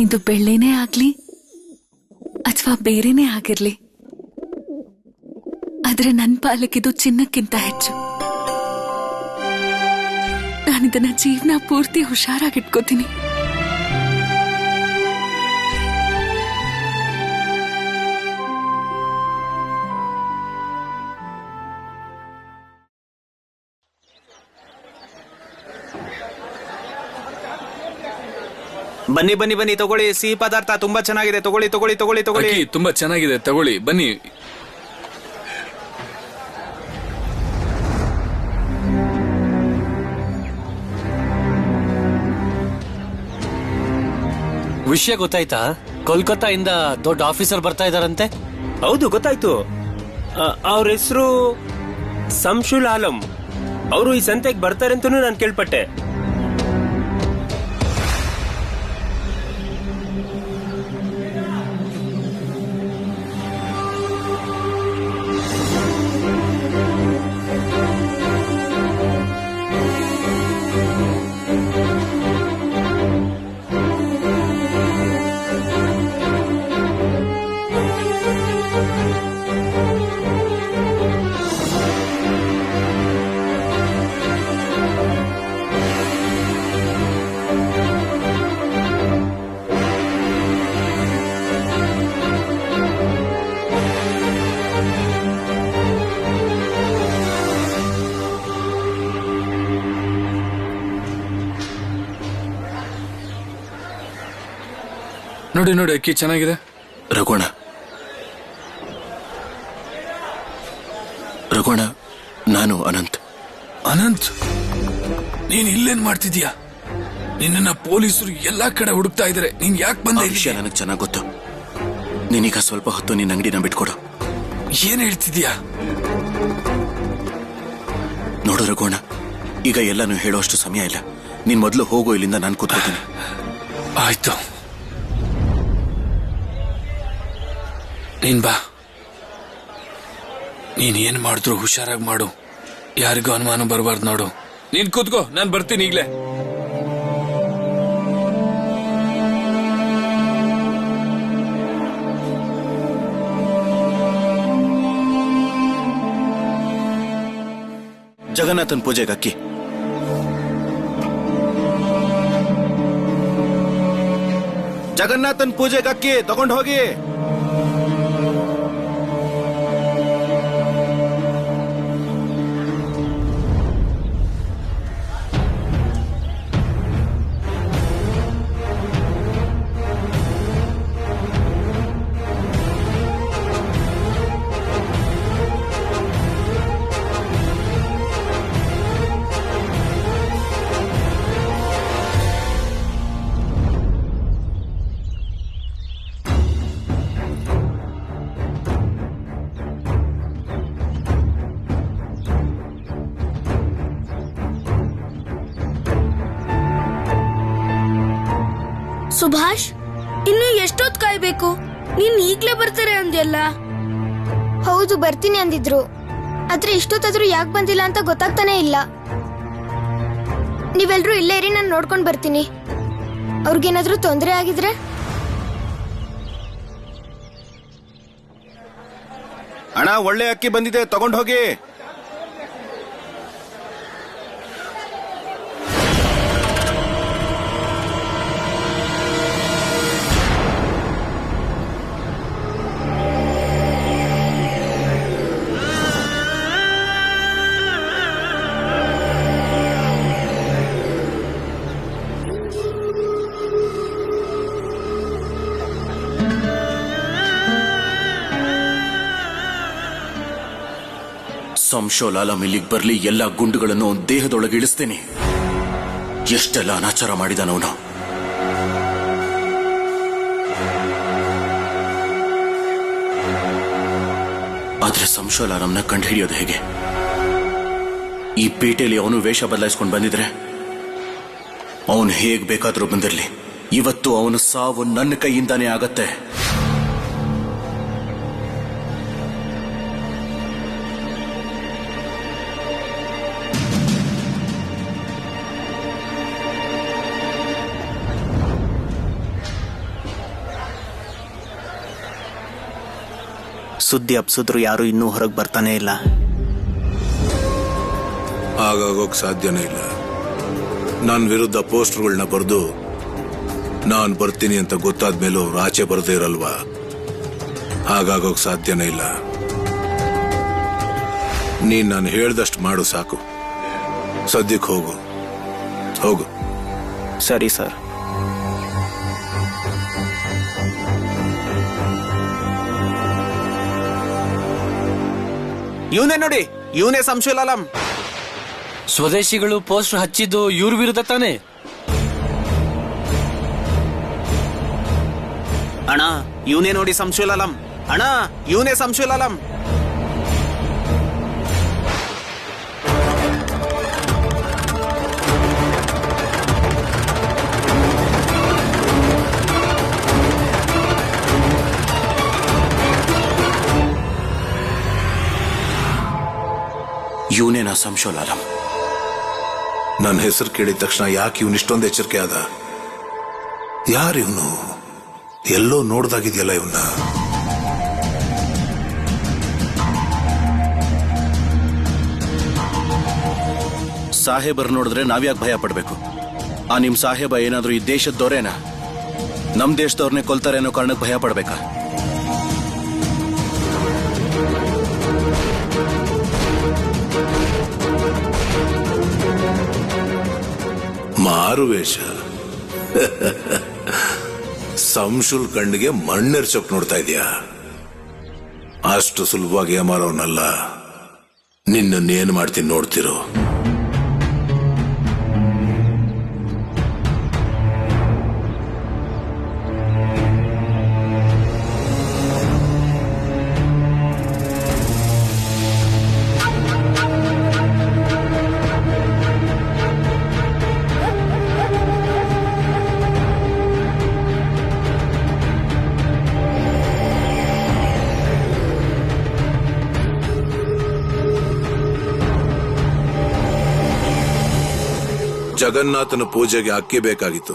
ಇದು ಬೆಳ್ಳಿನೇ ಆಗ್ಲಿ ಅಥವಾ ಬೇರೆನೇ ಆಗಿರ್ಲಿ, ಆದ್ರೆ ನನ್ ಪಾಲಕ್ಕಿದು ಚಿನ್ನಕ್ಕಿಂತ ಹೆಚ್ಚು. ನಾನಿದನ್ನ ಜೀವನ ಪೂರ್ತಿ ಹುಷಾರಾಗಿಟ್ಕೋತೀನಿ. ಬನ್ನಿ ಬನ್ನಿ ಬನ್ನಿ, ತಗೊಳ್ಳಿ. ಸಿಹಿ ಪದಾರ್ಥ ತುಂಬಾ ಚೆನ್ನಾಗಿದೆ. ತಗೊಳ್ಳಿ ತಗೊಳ್ಳಿ ತಗೊಳ್ಳಿ ತಗೊಳ್ಳಿ. ತುಂಬಾ ಚೆನ್ನಾಗಿದೆ, ತಗೊಳ್ಳಿ, ಬನ್ನಿ. ವಿಷಯ ಗೊತ್ತಾಯ್ತಾ? ಕೋಲ್ಕತ್ತಾ ಇಂದ ದೊಡ್ಡ ಆಫೀಸರ್ ಬರ್ತಾ ಇದಾರಂತೆ. ಹೌದು, ಗೊತ್ತಾಯ್ತು. ಅವ್ರ ಹೆಸರು ಸಂಶುಲ್ ಆಲಂ. ಅವರು ಈ ಸಂತೆಗೆ ಬರ್ತಾರೆ ಅಂತನೂ ನಾನು ಕೇಳ್ಪಟ್ಟೆ. ನೋಡಿ ನೋಡಿ, ಅಕ್ಕಿ ಚೆನ್ನಾಗಿದೆ. ರಘುಣ, ನಾನು ಅನಂತ್. ಅನಂತ್, ನೀನ್ ಇಲ್ಲೇನ್ ಮಾಡ್ತಿದ್ಯಾ? ನಿನ್ನ ಪೊಲೀಸರು ಎಲ್ಲಾ ಕಡೆ ಹುಡುಕ್ತಾ ಇದಾರೆ. ನೀನ್ ಯಾಕೆ ಬಂದ? ವಿಷಯ ನನಗೆ ಚೆನ್ನಾಗ್ ಗೊತ್ತು. ನೀನೀಗ ಸ್ವಲ್ಪ ಹೊತ್ತು ನಿನ್ನ ಅಂಗಡಿನ ಬಿಟ್ಕೊಡು. ಏನ್ ಹೇಳ್ತಿದ್ಯಾ? ನೋಡು ರಘುಣ, ಈಗ ಎಲ್ಲಾನು ಹೇಳುವಷ್ಟು ಸಮಯ ಇಲ್ಲ. ನೀನ್ ಮೊದಲು ಹೋಗೋ ಇಲ್ಲಿಂದ. ನಾನು ಕೂತ್ಕೊಳ್ತೀನಿ. ಆಯ್ತು, ನೀನ್ ಬಾ. ನೀನ್ ಏನ್ ಮಾಡಿದ್ರು ಹುಷಾರಾಗಿ ಮಾಡು. ಯಾರಿಗೂ ಅನುಮಾನ ಬರಬಾರ್ದು. ನೋಡು, ನೀನ್ ಕೂತ್ಕೋ, ನಾನ್ ಬರ್ತೀನಿ ಈಗ್ಲೇ. ಜಗನ್ನಾಥನ್ ಪೂಜೆಗೆ ಅಕ್ಕಿ. ಜಗನ್ನಾಥನ್ ಪೂಜೆಗೆ ಅಕ್ಕಿ ತಗೊಂಡು ಹೋಗಿ. ಸುಭಾಷ್, ಇನ್ನು ಎಷ್ಟೊತ್ತು ಕಾಯ್ಬೇಕು? ನೀನ್ ಈಗ್ಲೇ ಬರ್ತಾರೆ ಅಂದ್ಯಲ್ಲ. ಹೌದು, ಬರ್ತೀನಿ ಅಂದಿದ್ರು. ಆದ್ರೆ ಇಷ್ಟೊತ್ತಾದ್ರೂ ಯಾಕೆ ಬಂದಿಲ್ಲ ಅಂತ ಗೊತ್ತಾಗ್ತಾನೆ ಇಲ್ಲ. ನೀವೆಲ್ರೂ ಇಲ್ಲೇ ಇರಿ, ನಾನು ನೋಡ್ಕೊಂಡ್ ಬರ್ತೀನಿ. ಅವ್ರಿಗೇನಾದ್ರೂ ತೊಂದರೆ ಆಗಿದ್ರೆ? ಅಣ್ಣ, ಒಳ್ಳೆ ಅಕ್ಕಿ ಬಂದಿದೆ, ತಗೊಂಡು ಹೋಗಿ. ಸಂಶೋಲ್ ಆಲಂ ಇಲ್ಲಿಗೆ ಬರ್ಲಿ, ಎಲ್ಲಾ ಗುಂಡುಗಳನ್ನು ದೇಹದೊಳಗೆ ಇಳಿಸ್ತೇನೆ. ಎಷ್ಟೆಲ್ಲ ಅನಾಚಾರ ಮಾಡಿದನವನು. ಆದ್ರೆ ಸಂಶೋಲ್ ಆಲಂನ ಕಂಡು ಹಿಡಿಯೋದು ಹೇಗೆ? ಈ ಪೇಟೆಯಲ್ಲಿ ಅವನು ವೇಷ ಬದಲಾಯಿಸ್ಕೊಂಡು ಬಂದಿದ್ರೆ ಅವನು ಹೇಗ್ ಬೇಕಾದ್ರೂ ಬಂದಿರಲಿ, ಇವತ್ತು ಅವನು ಸಾವು ನನ್ನ ಕೈಯಿಂದಾನೇ ಆಗತ್ತೆ. ಸುದ್ದಿ ಹಬ್ಸಿದ್ರು ಯಾರು ಇನ್ನೂ ಹೊರಗೆ ಬರ್ತಾನೆ ಇಲ್ಲ. ಆಗಾಗೋಕ್ ಸಾಧ್ಯನೇ ಇಲ್ಲ. ನನ್ನ ವಿರುದ್ಧ ಪೋಸ್ಟರ್ಗಳನ್ನ ಬರೆದು ನಾನ್ ಬರ್ತೀನಿ ಅಂತ ಗೊತ್ತಾದ್ಮೇಲೂ ಅವ್ರು ಆಚೆ ಬರದೇ ಇರಲ್ವಾ? ಹಾಗಾಗೋಕ್ ಸಾಧ್ಯನೇ ಇಲ್ಲ. ನೀನ್ ನಾನು ಹೇಳ್ದಷ್ಟು ಮಾಡು ಸಾಕು. ಸದ್ಯಕ್ಕೆ ಹೋಗು. ಹೋಗು. ಸರಿ ಸರ್. ಇವನೇ ನೋಡಿ, ಇವನೇ ಸಂಶುಲ್ ಆಲಂ. ಸ್ವದೇಶಿಗಳು ಪೋಸ್ಟರ್ ಹಚ್ಚಿದ್ದು ಇವ್ರ ವಿರುದ್ಧ ತಾನೆ? ಅಣ್ಣ ಇವನೇ ನೋಡಿ ಸಂಶುಲ್ ಆಲಂ. ಅಣ್ಣ ಇವನೇ ಸಂಶುಲ್ ಆಲಂ. ಇವನೇನಾ ಸಂಶುಲ್ ಆಲಂ? ನನ್ನ ಹೆಸರು ಕೇಳಿದ ತಕ್ಷಣ ಯಾಕೆ ಇವನು ಇಷ್ಟೊಂದು ಎಚ್ಚರಿಕೆ ಆದ? ಯಾರಿವನು? ಎಲ್ಲೋ ನೋಡ್ದಾಗಿದೆಯಲ್ಲ ಇವನ್ನ. ಸಾಹೇಬರ್ ನೋಡಿದ್ರೆ ನಾವ್ಯಾಕೆ ಭಯ ಪಡ್ಬೇಕು? ಆ ನಿಮ್ ಸಾಹೇಬ ಏನಾದ್ರೂ ಈ ದೇಶದವರೇನಾ? ನಮ್ ದೇಶದವ್ರನ್ನೇ ಕೊಲ್ತಾರೆ ಅನ್ನೋ ಕಾರಣಕ್ಕೆ ಭಯ ಪಡ್ಬೇಕಾ? ಮಾರುವೇಷ. ಸಂಶುಲ್ ಕಣ್ಣಿಗೆ ಮಣ್ಣೆರ್ಚೋಕ್ ನೋಡ್ತಾ ಇದೀಯಾ? ಅಷ್ಟು ಸುಲಭವಾಗಿ ಏಮಾರೋನಲ್ಲ. ನಿನ್ನನ್ನೇನು ಮಾಡ್ತೀನಿ ನೋಡ್ತಿರೋ. ಜಗನ್ನಾಥನ ಪೂಜೆಗೆ ಅಕ್ಕಿ ಬೇಕಾಗಿತ್ತು.